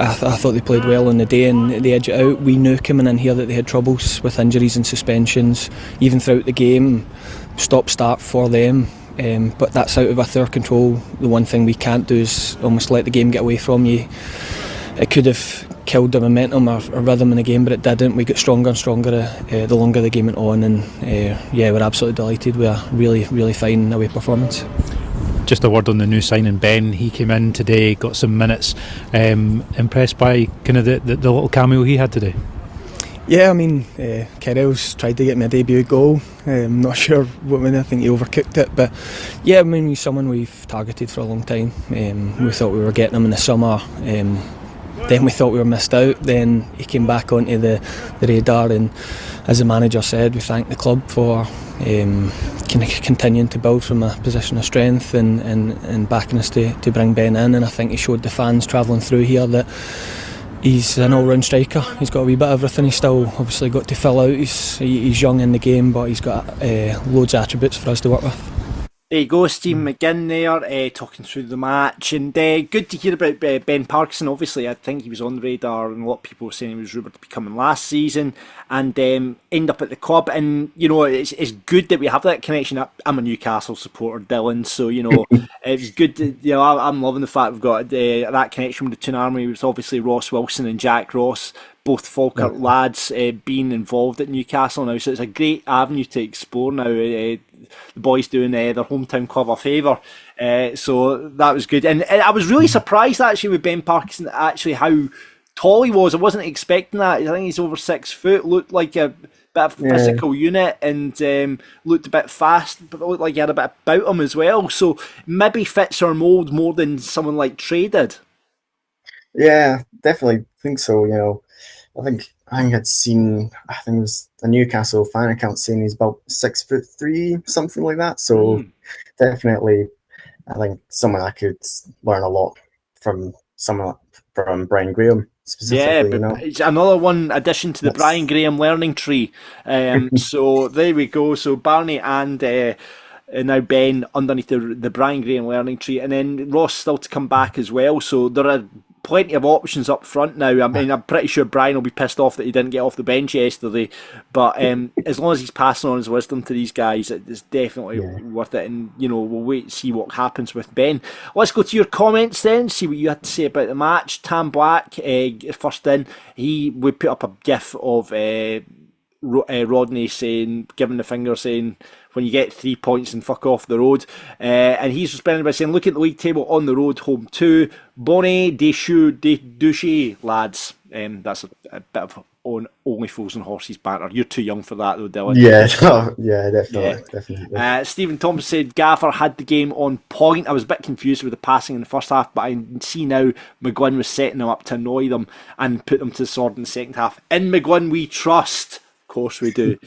S8: I thought they played well on the day and they edged it out. We knew coming in here that they had troubles with injuries and suspensions, even throughout the game, stop-start for them. But that's out of our control. The one thing we can't do is almost let the game get away from you. It could have killed the momentum or rhythm in the game, but it didn't. We got stronger and stronger the longer the game went on, and we're absolutely delighted with a really, really fine away performance.
S7: Just a word on the new signing, Ben. He came in today, got some minutes. Impressed by kind of the little cameo he had today?
S8: Yeah, Kerrell's tried to get me a debut goal. I'm not sure I think he overcooked it, but yeah, he's someone we've targeted for a long time. We thought we were getting him in the summer. Then we thought we were missed out. Then he came back onto the radar, and as the manager said, we thank the club for continuing to build from a position of strength and backing us to bring Ben in. And I think he showed the fans travelling through here that he's an all-round striker. He's got a wee bit of everything. He's still obviously got to fill out. He's young in the game, but he's got loads of attributes for us to work with.
S4: There you go, Stephen McGinn there, talking through the match, and good to hear about Ben Parkinson. Obviously, I think he was on the radar, and a lot of people were saying he was rumoured to be coming last season, and end up at the club. And it's good that we have that connection. I'm a Newcastle supporter, Dylan, so it's good. I'm loving the fact we've got that connection with the Toon Army. It was obviously Ross Wilson and Jack Ross, both Falkirk lads, being involved at Newcastle now, so it's a great avenue to explore now. The boys doing their hometown club a favour, so that was good. And I was really surprised actually with Ben Parkinson, actually how tall he was. I wasn't expecting that. I think he's over 6 foot, looked like a bit of a physical unit, and looked a bit fast, but looked like he had a bit about him as well, so maybe fits our mould more than someone like Trey did.
S6: Yeah, definitely think so. I think I'd seen, I think it was a Newcastle fan account saying he's about 6'3", something like that. So definitely, I think someone I could learn a lot from Brian Graham specifically.
S4: Yeah, but it's another one addition to the Brian Graham learning tree. So there we go. So Barney and now Ben underneath the Brian Graham learning tree, and then Ross still to come back as well. So there are plenty of options up front now. I mean, I'm pretty sure Brian will be pissed off that he didn't get off the bench yesterday, but as long as he's passing on his wisdom to these guys, it's definitely worth it. And we'll wait and see what happens with Ben. Let's go to your comments then, see what you had to say about the match. Tam Black, first in, we put up a gif of Rodney giving the finger, saying, when you get 3 points and fuck off the road. And he's responded by saying, look at the league table on the road, home to Bonnet, Douche, lads. That's a bit of only fools and horses banter. You're too young for that though, Dylan.
S6: Yeah, definitely.
S4: Stephen Thompson said Gaffer had the game on point. I was a bit confused with the passing in the first half, but I see now McGuinn was setting them up to annoy them and put them to the sword in the second half. In McGuinn we trust. Of course we do.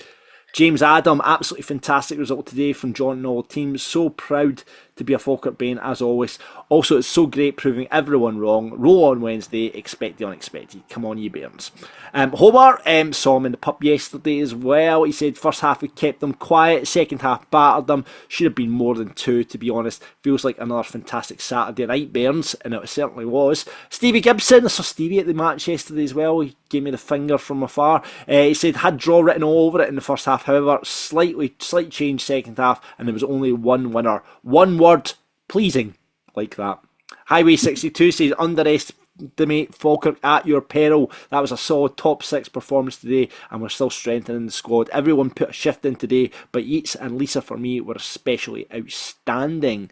S4: James Adam, absolutely fantastic result today from John and all the team. So proud to be a Falkirk Bain as always. Also, it's so great proving everyone wrong. Roll on Wednesday, expect the unexpected. Come on, you Bairns. Hobart saw him in the pub yesterday as well. He said first half we kept them quiet, second half battered them. Should have been more than 2, to be honest. Feels like another fantastic Saturday night, Bairns, and it certainly was. Stevie Gibson, I saw Stevie at the match yesterday as well. He gave me the finger from afar. He said had draw written all over it in the first half. However, slight change second half, and there was only one winner. One word, pleasing, like that. Highway 62 says underestimate Falkirk at your peril. That was a solid top 6 performance today, and we're still strengthening the squad. Everyone put a shift in today, but Yeats and Lisa for me were especially outstanding.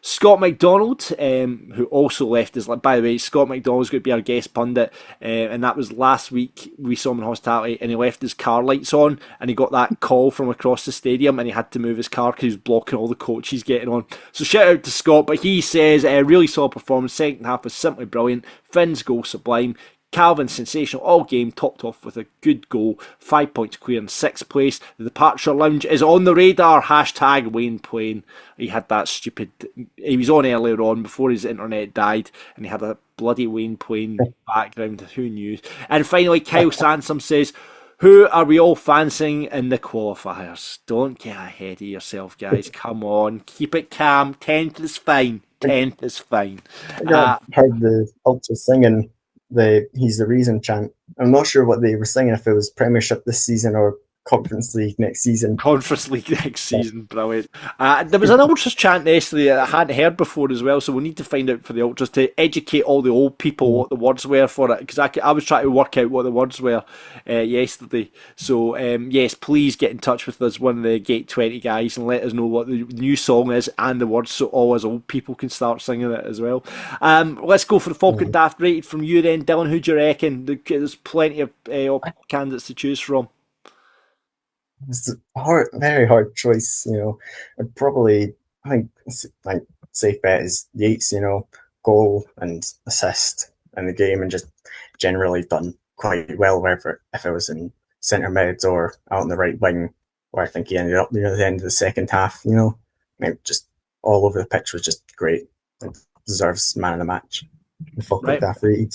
S4: Scott McDonald, who also left his... By the way, Scott McDonald's going to be our guest pundit, and that was last week. We saw him in hospitality, and he left his car lights on, and he got that call from across the stadium, and he had to move his car because he was blocking all the coaches getting on. So shout out to Scott, but he says, really solid performance. Second half was simply brilliant. Finn's goal sublime. Calvin sensational all game, topped off with a good goal. 5 points clear in 6th place. The departure lounge is on the radar. Hashtag Wayne Plain. He had that stupid... He was on earlier on before his internet died, and he had a bloody Wayne Plain background. Who knew? And finally, Kyle Sansom says, who are we all fancying in the qualifiers? Don't get ahead of yourself, guys. Come on. Keep it calm. 10th is fine. 10th is fine.
S6: I heard the ultras singing He's the Reason chant. I'm not sure what they were singing, if it was Premiership this season or Conference League next season.
S4: Conference League next season, brilliant. There was an Ultras chant yesterday that I hadn't heard before as well, so we need to find out for the Ultras to educate all the old people what the words were for it, because I was trying to work out what the words were yesterday. So yes, please get in touch with us, one of the Gate 20 guys, and let us know what the new song is and the words, so all us old people can start singing it as well. Let's go for the Falkirk Daft rated from you then, Dylan. Who do you reckon? There's plenty of candidates to choose from.
S6: It's a very hard choice, I think like safe bet is Yeats, goal and assist in the game, and just generally done quite well wherever, if it was in centre mids or out on the right wing, where I think he ended up near the end of the second half, just all over the pitch was just great. It deserves man of the match. The Falkirk Daft rated.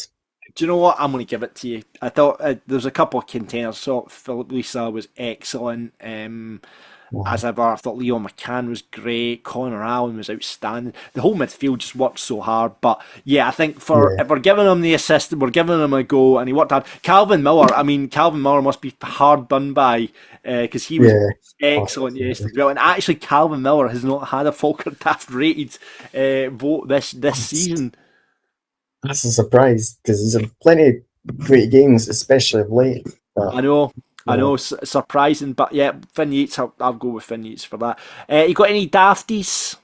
S4: Do you know what? I'm going to give it to you. I thought there's a couple of containers. So Philip Lisa was excellent. As ever, I thought Leo McCann was great. Connor Allen was outstanding. The whole midfield just worked so hard. But yeah, I think if we're giving him the assist, we're giving him a go, and he worked hard. Calvin Miller must be hard done by, because he was excellent yesterday. And actually, Calvin Miller has not had a Falkirk Daft rated vote this season.
S6: That's a surprise, because he's had plenty of great games, especially of late. But,
S4: I know, surprising, but yeah, Finn Yeats, I'll go with Finn Yeats for that. You got any Dafties?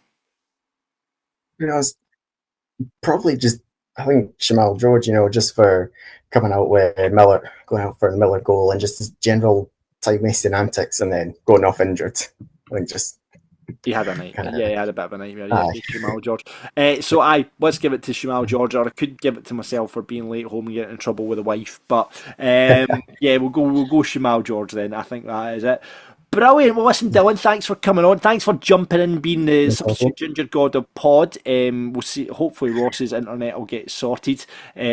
S6: Probably just, I think Shamal George, just for coming out with Miller, going out for the Miller goal, and just his general time wasting antics, and then going off injured. I think just...
S4: He had a nightmare. He had a bit of a nightmare. Shamal George. So let's give it to Shamal George, or I could give it to myself for being late home and getting in trouble with the wife. But we'll go Shamal George then. I think that is it. Brilliant. Well, listen, Dylan, thanks for coming on. Thanks for jumping in, being the substitute ginger god of pod. We'll see. Hopefully, Ross's internet will get sorted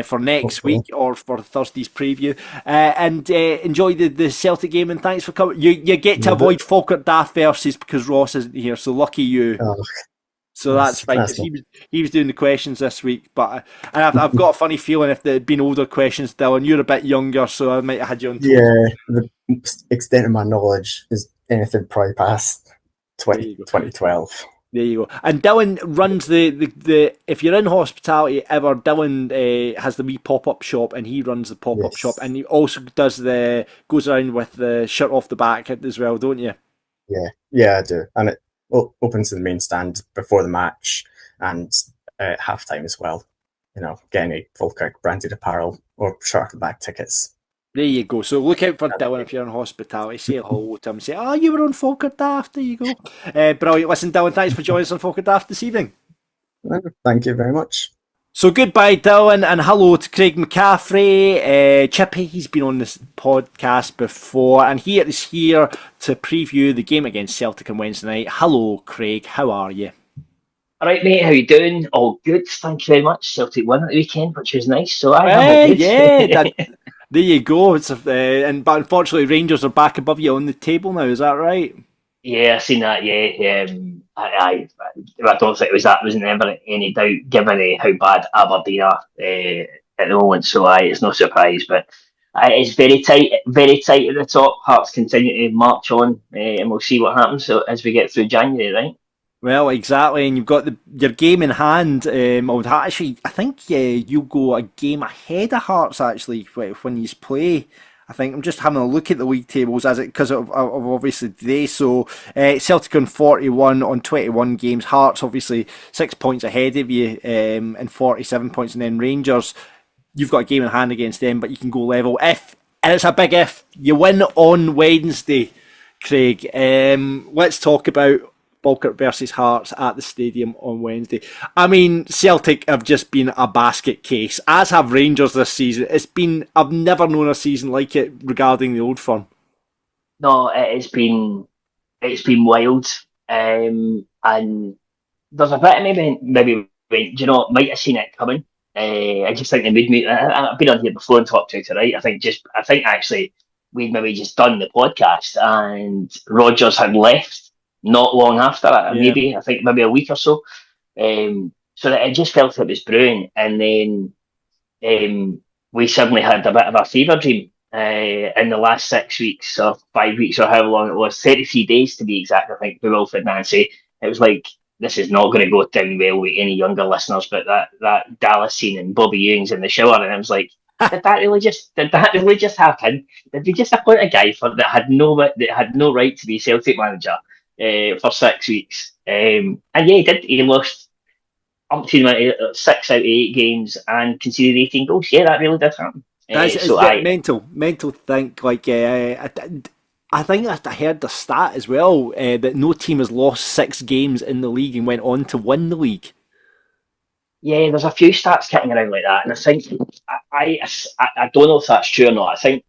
S4: for next week or for Thursday's preview. And enjoy the Celtic game. And thanks for coming. You get to avoid Falkirk Daft versus because Ross isn't here. So lucky you. So that's fine, because he was doing the questions this week. But I've got a funny feeling if there had been older questions, Dylan, you're a bit younger, so I might have had you on toes.
S6: Yeah, the extent of my knowledge is anything probably past 2012.
S4: There you go. And Dylan runs the if you're in hospitality ever, Dylan has the wee pop-up shop, and he runs the pop-up shop, and he also goes around with the shirt off the back as well, don't you?
S6: Yeah, I do. And it opens to the main stand before the match and at halftime as well. Get any Falkirk branded apparel or shirt off the back tickets.
S4: There you go. So look out for Dylan if you're in hospitality. Say hello to him. Say, you were on Falkirk Daft. There you go. Brilliant. Listen, Dylan, thanks for joining us on Falkirk Daft this evening.
S6: Thank you very much.
S4: So goodbye, Dylan, and hello to Craig McAffery. Chippy, he's been on this podcast before, and he is here to preview the game against Celtic on Wednesday night. Hello, Craig. How are you?
S9: All right, mate. How you doing? All good. Thank you very much. Celtic won at the weekend, which was nice. So
S4: there you go. But unfortunately, Rangers are back above you on the table now. Is that right?
S9: Yeah, I seen that. Yeah, I don't think it was never any doubt given how bad Aberdeen are at the moment. So it's no surprise, but it's very tight at the top. Hearts continue to march on, and we'll see what happens as we get through January, right?
S4: Well, exactly, and you've got your game in hand. I think you'll go a game ahead of Hearts actually when you play. I think I'm just having a look at the league tables because of obviously today. So Celtic on 41 on 21 games. Hearts obviously 6 points ahead of you and 47 points, and then Rangers, you've got a game in hand against them, but you can go level and it's a big if, you win on Wednesday, Craig. Let's talk about Falkirk versus Hearts at the stadium on Wednesday. I mean, Celtic have just been a basket case, as have Rangers this season. I've never known a season like it regarding the Old Firm.
S9: No, it's been wild, and there's a bit of maybe might have seen it coming. I just think I've been on here before and talked to it tonight. I think actually we'd maybe just done the podcast and Rodgers had left not long after that, maybe a week or so. So that it just felt it was brewing, and then we suddenly had a bit of a fever dream in the last 6 weeks or 5 weeks or however long it was, 33 days to be exact. I think with Wilfred Nancy, it was like, this is not going to go down well with any younger listeners, but that Dallas scene and Bobby Ewing's in the shower, and I was like, did that really just happen? Did they just appoint a guy that had no right to be Celtic manager for 6 weeks? And yeah, he did. He lost up to 6 out of 8 games and conceded 18 goals. Yeah, that really did happen.
S4: It's mental to think. Like, I think I heard the stat as well that no team has lost 6 games in the league and went on to win the league.
S9: Yeah, there's a few stats kicking around like that, and I think I don't know if that's true or not. I think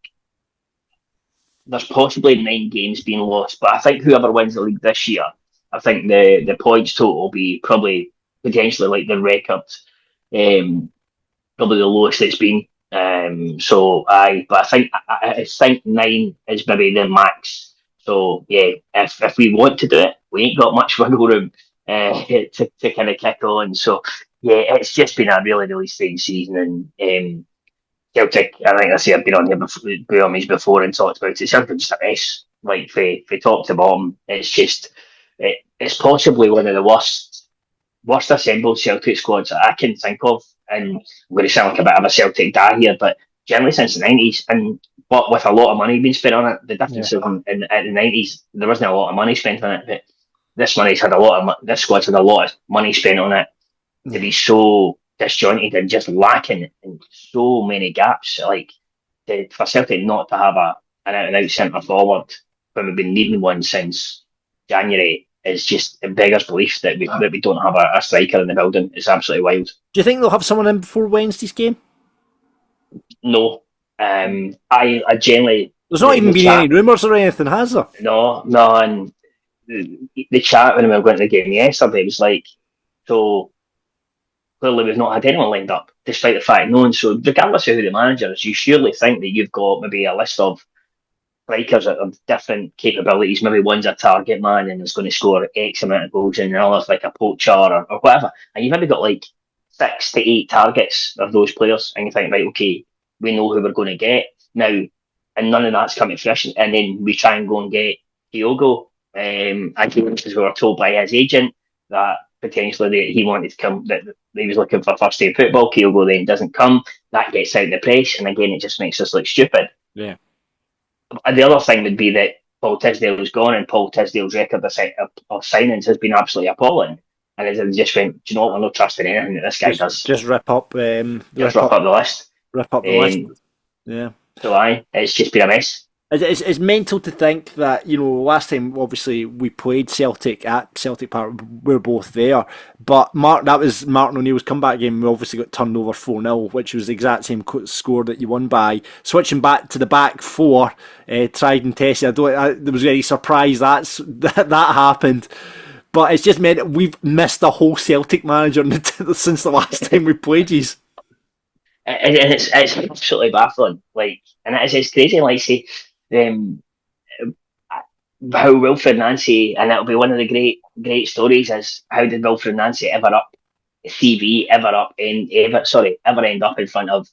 S9: there's possibly 9 games being lost, but I think whoever wins the league this year, I think the points total will be probably potentially like the record, probably the lowest it's been. But I think 9 is maybe the max. So yeah, if we want to do it, we ain't got much wiggle room to kind of kick on. So yeah, it's just been a really, really strange season, and Celtic, I think I've been on here before and talked about it. Celtic just a mess. Like for top to bottom, it's possibly one of the worst assembled Celtic squads that I can think of. And I'm going to sound like a bit of a Celtic guy here, but generally since the 90s, but with a lot of money being spent on it. The difference of at the 90s, there wasn't a lot of money spent on it, but this squad's had a lot of money spent on it to be so disjointed and just lacking in so many gaps. Like for Celtic not to have an out-and-out centre forward when we've been needing one since January is just a beggar's belief that we don't have a striker in the building. It's absolutely wild.
S4: Do you think they'll have someone in before Wednesday's game?
S9: No. I generally...
S4: There's not even been any rumours or anything, has there?
S9: No, and the chat when we were going to the game yesterday was like, so clearly we've not had anyone lined up, despite the fact knowing. So regardless of who the manager is, you surely think that you've got maybe a list of strikers of different capabilities. Maybe one's a target man and is going to score X amount of goals, and another's like a poacher or whatever. And you've maybe got like 6 to 8 targets of those players, and you think, right, okay, we know who we're going to get now, and none of that's come to fruition. And then we try and go and get Diogo, again, because we were told by his agent that potentially he wanted to come, that he was looking for first team football. Kyogo then doesn't come. That gets out in the press, and again, it just makes us look stupid.
S4: Yeah.
S9: And the other thing would be that Paul Tisdale was gone, and Paul Tisdale's record of signings has been absolutely appalling. And as I just went, do you know what? We're not trusting anything that this guy does.
S4: Just rip up.
S9: Just rip up the list.
S4: Rip up the list. Yeah.
S9: So it's just been a mess.
S4: It's mental to think that, you know, last time obviously we played Celtic at Celtic Park, we were both there, but that was Martin O'Neill's comeback game. We obviously got turned over 4-0, which was the exact same score that you won by. Switching back to the back four, tried and tested. I was very surprised that happened. But it's just meant we've missed a whole Celtic manager since the last time we played these.
S9: And it's absolutely baffling. Like, and it's crazy. Like, say, how Wilfred Nancy, and it'll be one of the great stories, is how did Wilfred Nancy ever end up in front of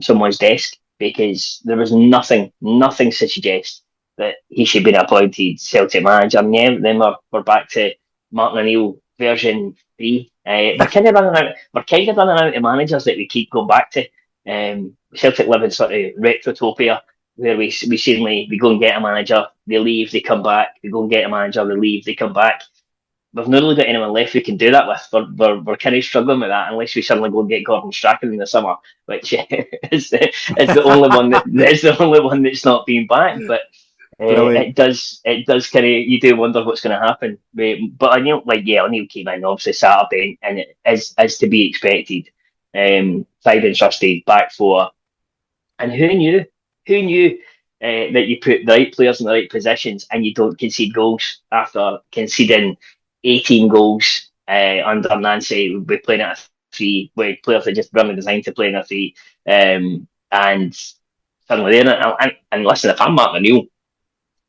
S9: someone's desk, because there was nothing to suggest that he should be an appointed Celtic manager. And yeah, then we're back to Martin O'Neill version 3. We're kind of running out of managers that we keep going back to. Celtic live in sort of retrotopia, where we go and get a manager, they leave, they come back. We go and get a manager, they leave, they come back. We've not really got anyone left we can do that with. We're kind of struggling with that, unless we suddenly go and get Gordon Strachan in the summer, which is the only one that's not been back. But it does kind of, you do wonder what's going to happen. But O'Neill came in obviously Saturday, and it is to be expected. 5 and trusted back four, and who knew that you put the right players in the right positions and you don't concede goals after conceding 18 goals under Nancy. We're playing at a 3, where players are just really designed to play in a 3, and suddenly and listen, if I'm Martin O'Neill,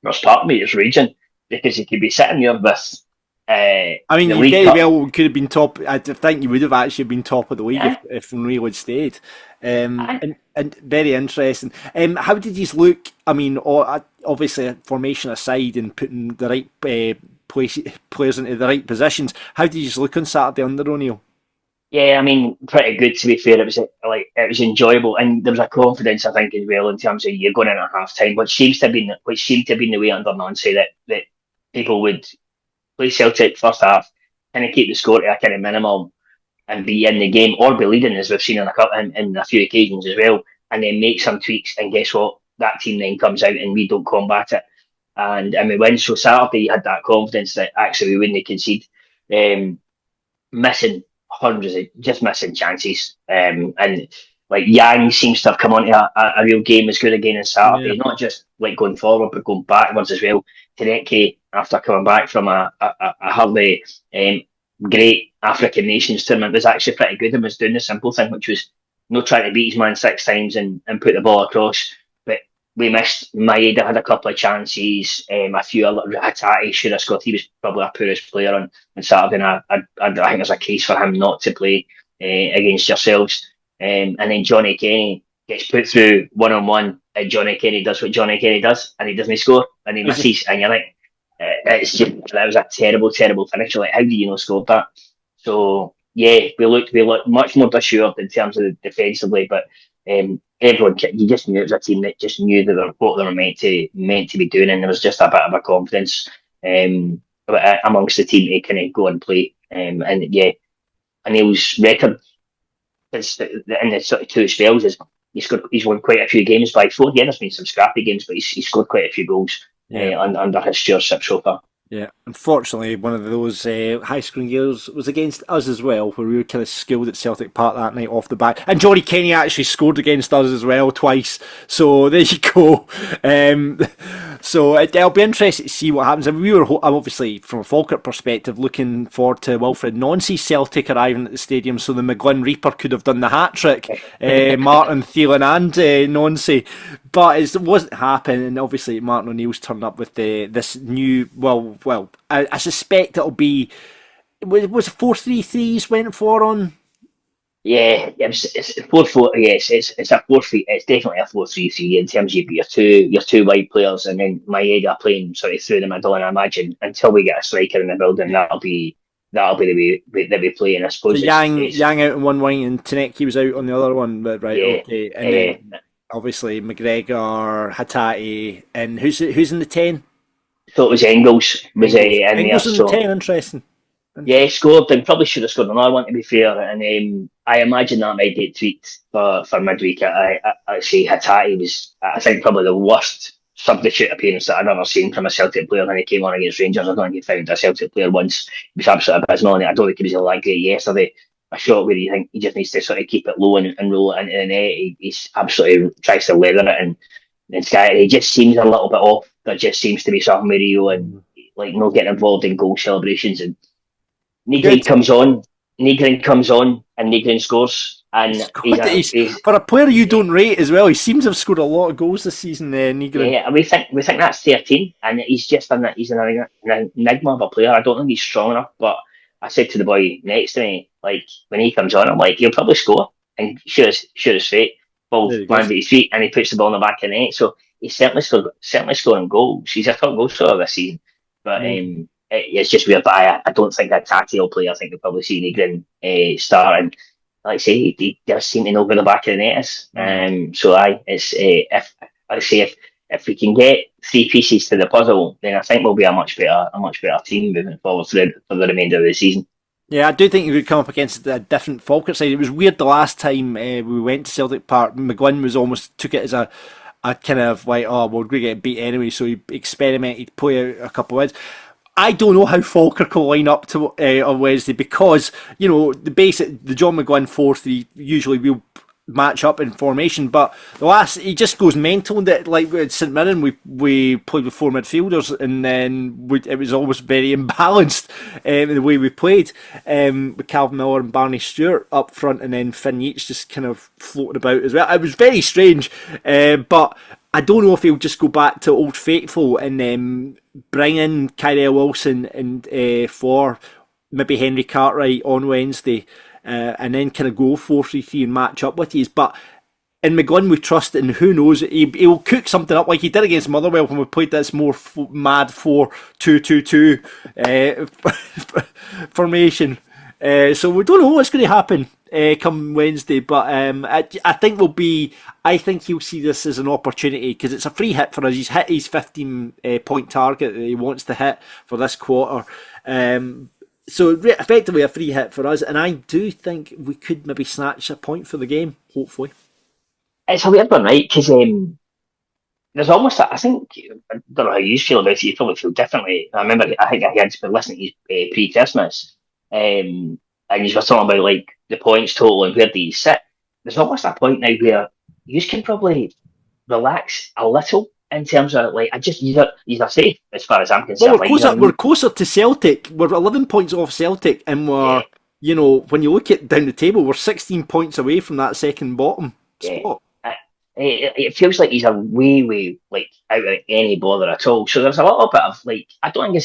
S9: there's part of me that's raging, because he could be sitting there with.
S4: I mean, you very well could have been top. I think you would have actually been top of the league if O'Neill had stayed. And very interesting. How did you look? I mean, obviously formation aside and putting the right players into the right positions. How did you look on Saturday under O'Neill?
S9: Yeah, I mean, pretty good, to be fair. It was enjoyable, and there was a confidence, I think, as well, in terms of you're going in at half time, which seemed to have been the way under Nancy, that people would play Celtic first half, kind of keep the score to a kind of minimum and be in the game, or be leading, as we've seen in a few occasions as well, and then make some tweaks, and guess what? That team then comes out and we don't combat it. And we win. So Saturday you had that confidence that actually we wouldn't concede. Missing chances. And like Yang seems to have come onto a real game as good again on Saturday, not just like going forward but going backwards as well. Tereke, after coming back from a hardly great African Nations tournament, was actually pretty good and was doing the simple thing, which was not trying to beat his man 6 times and put the ball across. But we missed. Maeda had a couple of chances, a few other. Hatate should have scored. He was probably our poorest player on Saturday, and I think there's a case for him not to play against yourselves. And then Johnny Kenny gets put through 1-on-1, and Johnny Kenny does what Johnny Kenny does, and he doesn't score, and he misses, and you're like, that was a terrible finish. Like, how do you not score that? So yeah, we looked much more assured in terms of the defensively, but everyone, you just knew it was a team that just knew what they were meant to be doing, and there was just a bit of a confidence amongst the team to kind of go and play. And yeah, Anil's record in the sort of 2 spells is he's won quite a few games by 4. Yeah, there's been some scrappy games, but he's scored quite a few goals under his stewardship so far.
S4: Yeah, unfortunately, one of those high-scoring games was against us as well, where we were kind of skilled at Celtic Park that night off the back. And Johnny Kenny actually scored against us as well twice. So there you go. So I'll be interested to see what happens. And I'm obviously, from a Falkirk perspective, looking forward to Wilfred Nancy's Celtic arriving at the stadium, so the McGlynn Reaper could have done the hat trick, Martin, Thielen and Nancy. But it wasn't happening, and obviously Martin O'Neill's turned up with this new, I suspect it'll be, was it 4-3-3 he's went for on?
S9: Yeah, it's 4-4. Yes, it's a 4-3. It's definitely a 4-3-3 in terms of your two wide players, and then Maeda playing sort of through the middle. And I imagine until we get a striker in the building, that'll be the way that we play. And I suppose
S4: so Yang out on one wing and Taneki was out on the other one. But right,
S9: yeah,
S4: okay, and then obviously McGregor, Hatate, and who's in the 10?
S9: So it was Engels was in
S4: Engels
S9: there.
S4: in the 10, interesting.
S9: Yeah, scored and probably should have scored another one to be fair. And I imagine that might get tweaked for midweek. I say Hatate was, I think, probably the worst substitute appearance that I've ever seen from a Celtic player when he came on against Rangers. I don't think he found a Celtic player once. He was absolutely abysmal, and I don't think he was all that great yesterday. A shot where you think he just needs to sort of keep it low and roll it into the net. He's absolutely tries to leather it, and Sky, he just seems a little bit off. There just seems to be something with Rio and like not getting involved in goal celebrations. And Negrin comes on, and Negrin scores. And he's
S4: for a player you don't rate as well. He seems to have scored a lot of goals this season. Negrin.
S9: Yeah, we think that's 13, and he's just he's an enigma of a player. I don't think he's strong enough. But I said to the boy next to me, like when he comes on, I'm like, he'll probably score. And sure as fate, ball lands at his feet, and he puts the ball in the back of the net. So he's certainly scoring goals. He's a top goal scorer this season. But it's just weird, but I don't think that Tati will play. I think we'll probably see Negrin start, and like I say, he does seem to know where the back of the net is. So it's if we can get three pieces to the puzzle, then I think we'll be a much better team moving forward for the remainder of the season.
S4: Yeah, I do think he would come up against a different Falkirk side. It was weird the last time we went to Celtic Park. McGlynn was almost took it as a kind of like, oh, we're going to get beat anyway, so he experimented, play out a couple of wins. I don't know how Falkirk will line up to on Wednesday because, you know, the John McGlynn 4-3 usually will match up in formation, but he just goes mental. That like at St Mirren we played with four midfielders, and then it was almost very imbalanced in the way we played with Calvin Miller and Barney Stewart up front, and then Finn Yeats just kind of floating about as well. It was very strange, but I don't know if he'll just go back to Old Faithful and bring in Kyrell Wilson and for maybe Henry Cartwright on Wednesday, and then kind of go 4-3-3 and match up with these. But in McGlynn we trust, and who knows, he'll cook something up like he did against Motherwell when we played this more mad 4-2-2-2 formation. So we don't know what's going to happen come Wednesday, but I think I think he'll see this as an opportunity because it's a free hit for us. He's hit his 15 point target that he wants to hit for this quarter. So effectively a free hit for us, and I do think we could maybe snatch a point for the game, hopefully.
S9: It's a weird one, right? Because there's almost I think, I don't know how you feel about it, you probably feel differently. I think I had been listening to you pre-Christmas, and you were talking about like the points total and where do you sit. There's almost a point now where you can probably relax a little in terms of like you're safe as far as I'm concerned.
S4: Well, we're closer to Celtic. We're 11 points off Celtic, and we're you know, when you look at down the table, we're 16 points away from that second bottom spot.
S9: It feels like he's a way like out of any bother at all. So there's a little bit of like I don't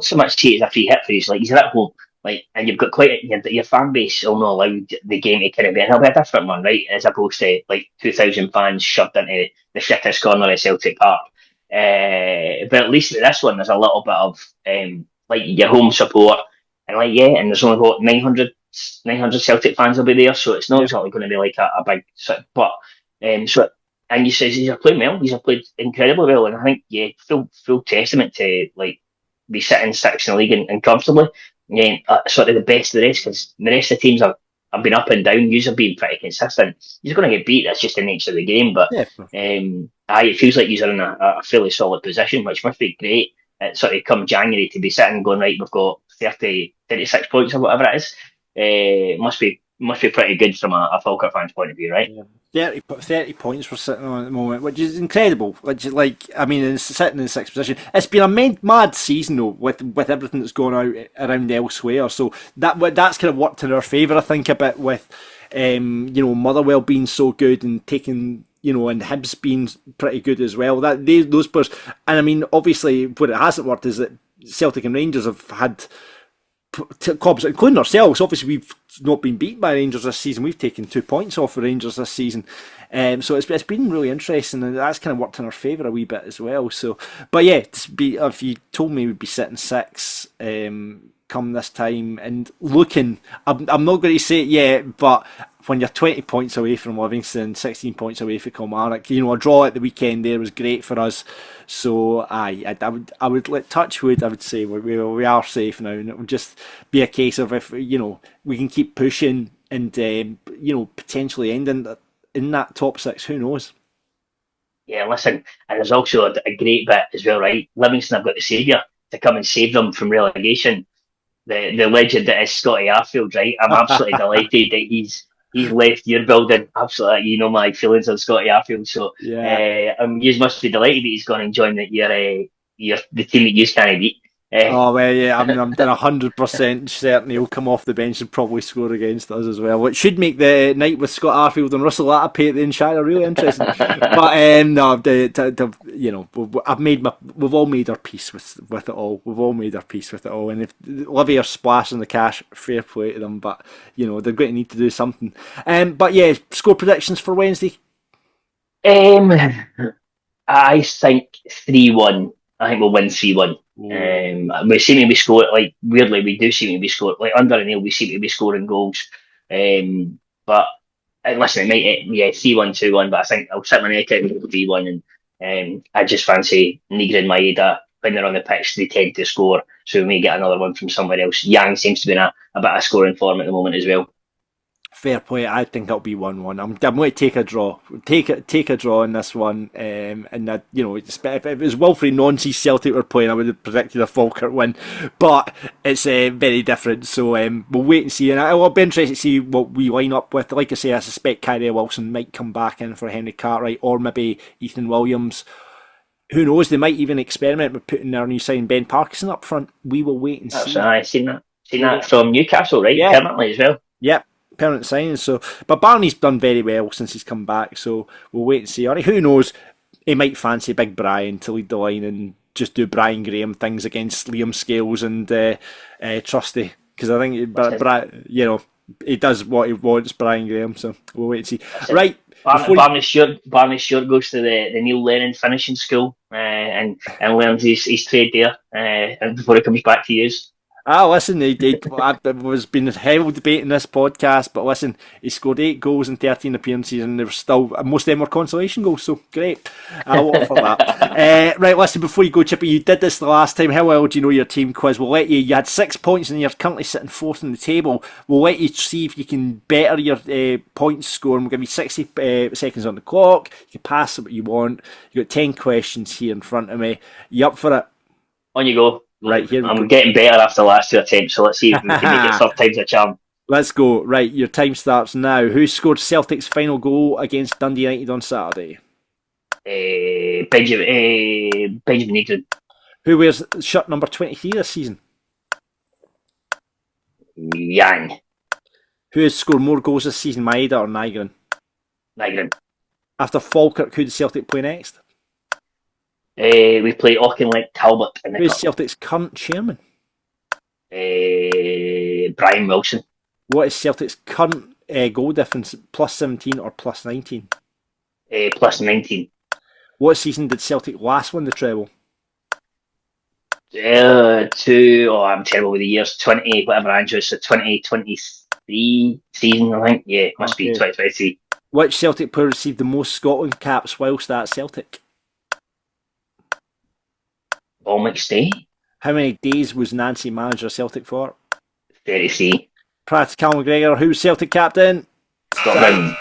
S9: so much see it as a free hit for he's like he's at home. Like, and you've got your fan base will not allow the game to kind of be, and it'll be a different one, right? As opposed to like 2,000 fans shoved into the shittest corner of Celtic Park. But at least with this one, there's a little bit of like your home support, and and there's only about 900 Celtic fans will be there, so it's not exactly going to be like a big. But and you say he's playing well, he's played incredibly well, and I think full testament to like be sitting sixth in the league and comfortably. Sort of the best of the rest, because the rest of the teams have been up and down. You've been pretty consistent. You're going to get beat. That's just the nature of the game. But it feels like you're in a fairly solid position, which must be great. At sort of come January to be sitting going, right, we've got 36 points or whatever it is. It must be must be pretty good from a Falkirk fan's point of view, right?
S4: Yeah. 30 points we're sitting on at the moment, which is incredible. I mean, it's sitting in sixth position. It's been a mad season though, with everything that's going out around elsewhere. So that's kind of worked in our favour, I think, a bit with Motherwell being so good and taking, and Hibs being pretty good as well. Those players, and I mean, obviously, what it hasn't worked is that Celtic and Rangers have had clubs, including ourselves. Obviously, we've not been beaten by Rangers this season. We've taken 2 points off the Rangers this season. So it's been really interesting, and that's kind of worked in our favour a wee bit as well. So, but yeah, if you told me we'd be sitting six come this time and looking, I'm not going to say it yet, but when you're 20 points away from Livingston, 16 points away from Kilmarnock, a draw at the weekend there was great for us. So I would let touch wood. I would say we are safe now, and it would just be a case of if we can keep pushing and potentially ending in that top six. Who knows?
S9: Yeah, listen, and there's also a great bit as well, right? Livingston have got the saviour to come and save them from relegation. The legend that is Scotty Arfield, right? I'm absolutely delighted that he's left your building. Absolutely, my feelings on Scotty Arfield. So
S4: yeah,
S9: you must be delighted that he's gone and joined the team that you can't beat.
S4: Oh well, yeah, I'm 100% certain he'll come off the bench and probably score against us as well, which should make the night with Scott Arfield and Russell Latapy at the Shire really interesting. But no, we've all made our peace with it all. We've all made our peace with it all, and if Livy are splashing the cash, fair play to them. But they're going to need to do something. But yeah, score predictions for Wednesday.
S9: I think 3-1. I think we'll win 3-1. We seem to be scoring, weirdly, we do seem to be scoring, under Neil, we seem to be scoring goals. But listen, it might, 3-1, 2-1, but I think I'll sit my neck out with 3-1, and I just fancy Negra and Maeda, when they're on the pitch, they tend to score, so we may get another one from somewhere else. Yang seems to be in a bit of scoring form at the moment as well.
S4: Fair play. I think it'll be 1-1. I'm going to take a draw. Take a draw in this one. And that, if it was Wilfred Noncy Celtic were playing, I would have predicted a Falkirk win. But it's very different. So we'll wait and see. And I'll be interested to see what we line up with. Like I say, I suspect Kyrie Wilson might come back in for Henry Cartwright, or maybe Ethan Williams. Who knows? They might even experiment with putting their new sign Ben Parkinson up front. We will wait and see.
S9: I've seen that from Newcastle, right?
S4: Yeah.
S9: Permanently as well.
S4: Yep. Permanent signing. So, but Barney's done very well since he's come back. So we'll wait and see. Who knows? He might fancy Big Brian to lead the line and just do Brian Graham things against Liam Scales and Trusty, because I think he does what he wants, Brian Graham. So we'll wait and see. Right.
S9: Barney Stewart goes to the Neil Lennon finishing school and learns his trade there, and before he comes back to use.
S4: Listen, there's been a heavy debate in this podcast, but listen, he scored 8 goals in 13 appearances, and there were still, most of them were consolation goals, so great. I'll offer that. Right, listen, before you go, Chippy, you did this the last time. How well do you know your team quiz? We'll let you had 6 points, and you're currently sitting 4th in the table. We'll let you see if you can better your points score, and we'll give you 60 seconds on the clock. You can pass what you want. You've got 10 questions here in front of me. You up for it?
S9: On you go.
S4: Right, here
S9: I'm getting better after the last 2 attempts, so let's see if we can make it 3rd time's a charm.
S4: Let's go. Right, your time starts now. Who scored Celtic's final goal against Dundee United on Saturday?
S9: Benjamin Negrin.
S4: Who wears shirt number 23 this season?
S9: Yang.
S4: Who has scored more goals this season, Maeda or Nygren?
S9: Nygren.
S4: After Falkirk, who did Celtic play next?
S9: We play Auchinleck Talbot in the
S4: Who's
S9: cup.
S4: Celtic's current chairman?
S9: Brian Wilson.
S4: What is Celtic's current goal difference, plus 17 or plus 19?
S9: Plus 19.
S4: What season did Celtic last win the treble?
S9: I'm terrible with the years. 20, whatever Andrew, so 2023 season, I think. Yeah, must be 2023.
S4: Which Celtic player received the most Scotland caps whilst at Celtic?
S9: All McStay.
S4: How many days was Nancy manager of Celtic for?
S9: 33.
S4: Prior to Cal McGregor, who's Celtic captain?
S9: Scott Brown.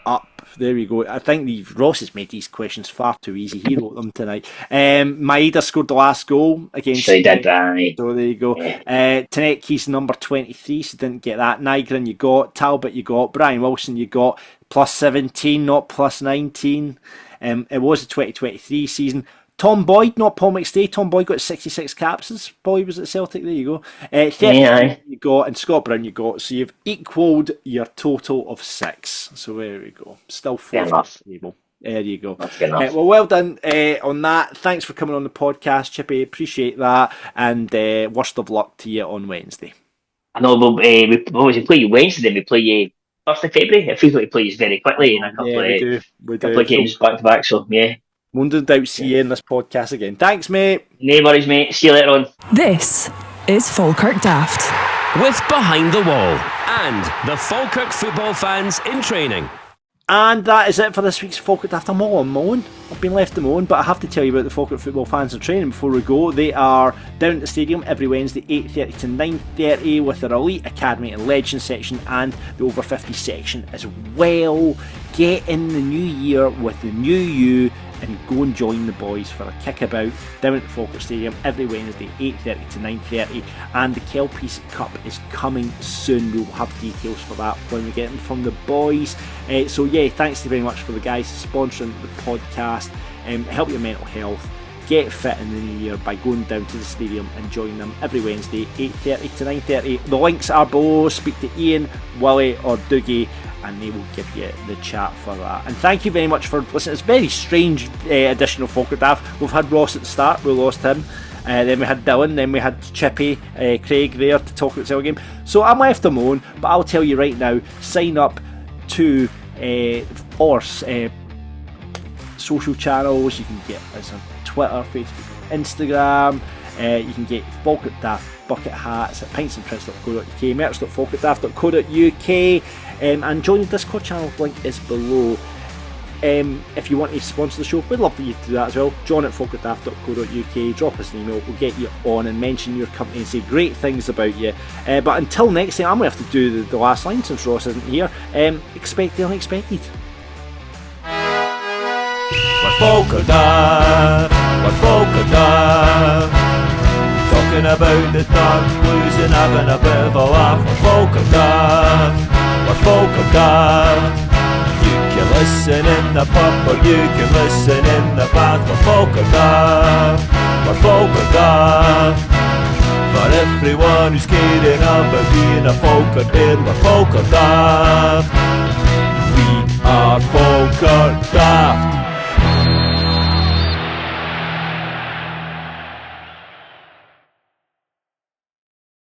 S4: Up. There we go. I think Ross has made these questions far too easy. He wrote them tonight. Maeda scored the last goal against.
S9: So he did, aye.
S4: So there you go.
S9: Yeah.
S4: Tanecki's number 23, so didn't get that. Nygren you got. Talbot you got. Brian Wilson you got. Plus 17, not plus 19. It was the 2023 season. Tom Boyd, not Paul McStay. Tom Boyd got 66 caps as Boyd was at Celtic. There you go. 30 you got, and Scott Brown you got. So you've equalled your total of 6. So there we go. Still 4 off the table. There you go. Well done on that. Thanks for coming on the podcast, Chippy. Appreciate that. And worst of luck to you on Wednesday.
S9: I know we play you Wednesday, then we play you 1st of February. It feels like we play you very quickly in a couple of games back to back. So, yeah.
S4: Won't no doubt see you in this podcast again. Thanks, mate.
S9: No worries, mate. See you later on.
S2: This is Falkirk Daft.
S3: With Behind the Wall and the Falkirk football fans in training.
S4: And that is it for this week's Falkirk Daft. I'm all on my own. I've been left on my own, but I have to tell you about the Falkirk football fans in training before we go. They are down at the stadium every Wednesday, 8:30 to 9:30, with their Elite Academy and Legend section and the Over 50 section as well. Get in the new year with the new you and go and join the boys for a kickabout down at the Falkirk Stadium every Wednesday, 8:30 to 9:30. And the Kelpies Cup is coming soon. We'll have details for that when we get them from the boys. So yeah, thanks very much for the guys sponsoring the podcast. Help your mental health. Get fit in the new year by going down to the stadium and join them every Wednesday, 8:30 to 9:30. The links are below. Speak to Ian, Willie or Dougie and they will give you the chat for that. And thank you very much for listening. It's a very strange edition of Falkirk Daft. We've had Ross at the start, we lost him. Then we had Dylan, then we had Chippy, Craig there to talk about the Celtic game. So I'm left alone, but I'll tell you right now, sign up to Force social channels. You can get us on Twitter, Facebook, Instagram. You can get Falkirk Daft bucket hats at pintsandprints.co.uk, merch.falkirkdaft.co.uk, and join the Discord channel, link is below. If you want to sponsor the show, we'd love for you to do that as well. John at falkirkdaft.co.uk, drop us an email, we'll get you on and mention your company and say great things about you. But until next time, I'm going to have to do the last line since Ross isn't here. Expect the unexpected.
S1: We're Falkirk Daft, we're Falkirk Daft, talking about the dark blues and having a bit of a laugh. We're Falkirk Daft, we're Falkirk Daft. You can listen in the pub or you can listen in the bath. We're Falkirk Daft, we're Falkirk Daft. For everyone who's caring about being a Falkirk in, we're Falkirk Daft. We are Falkirk Daft.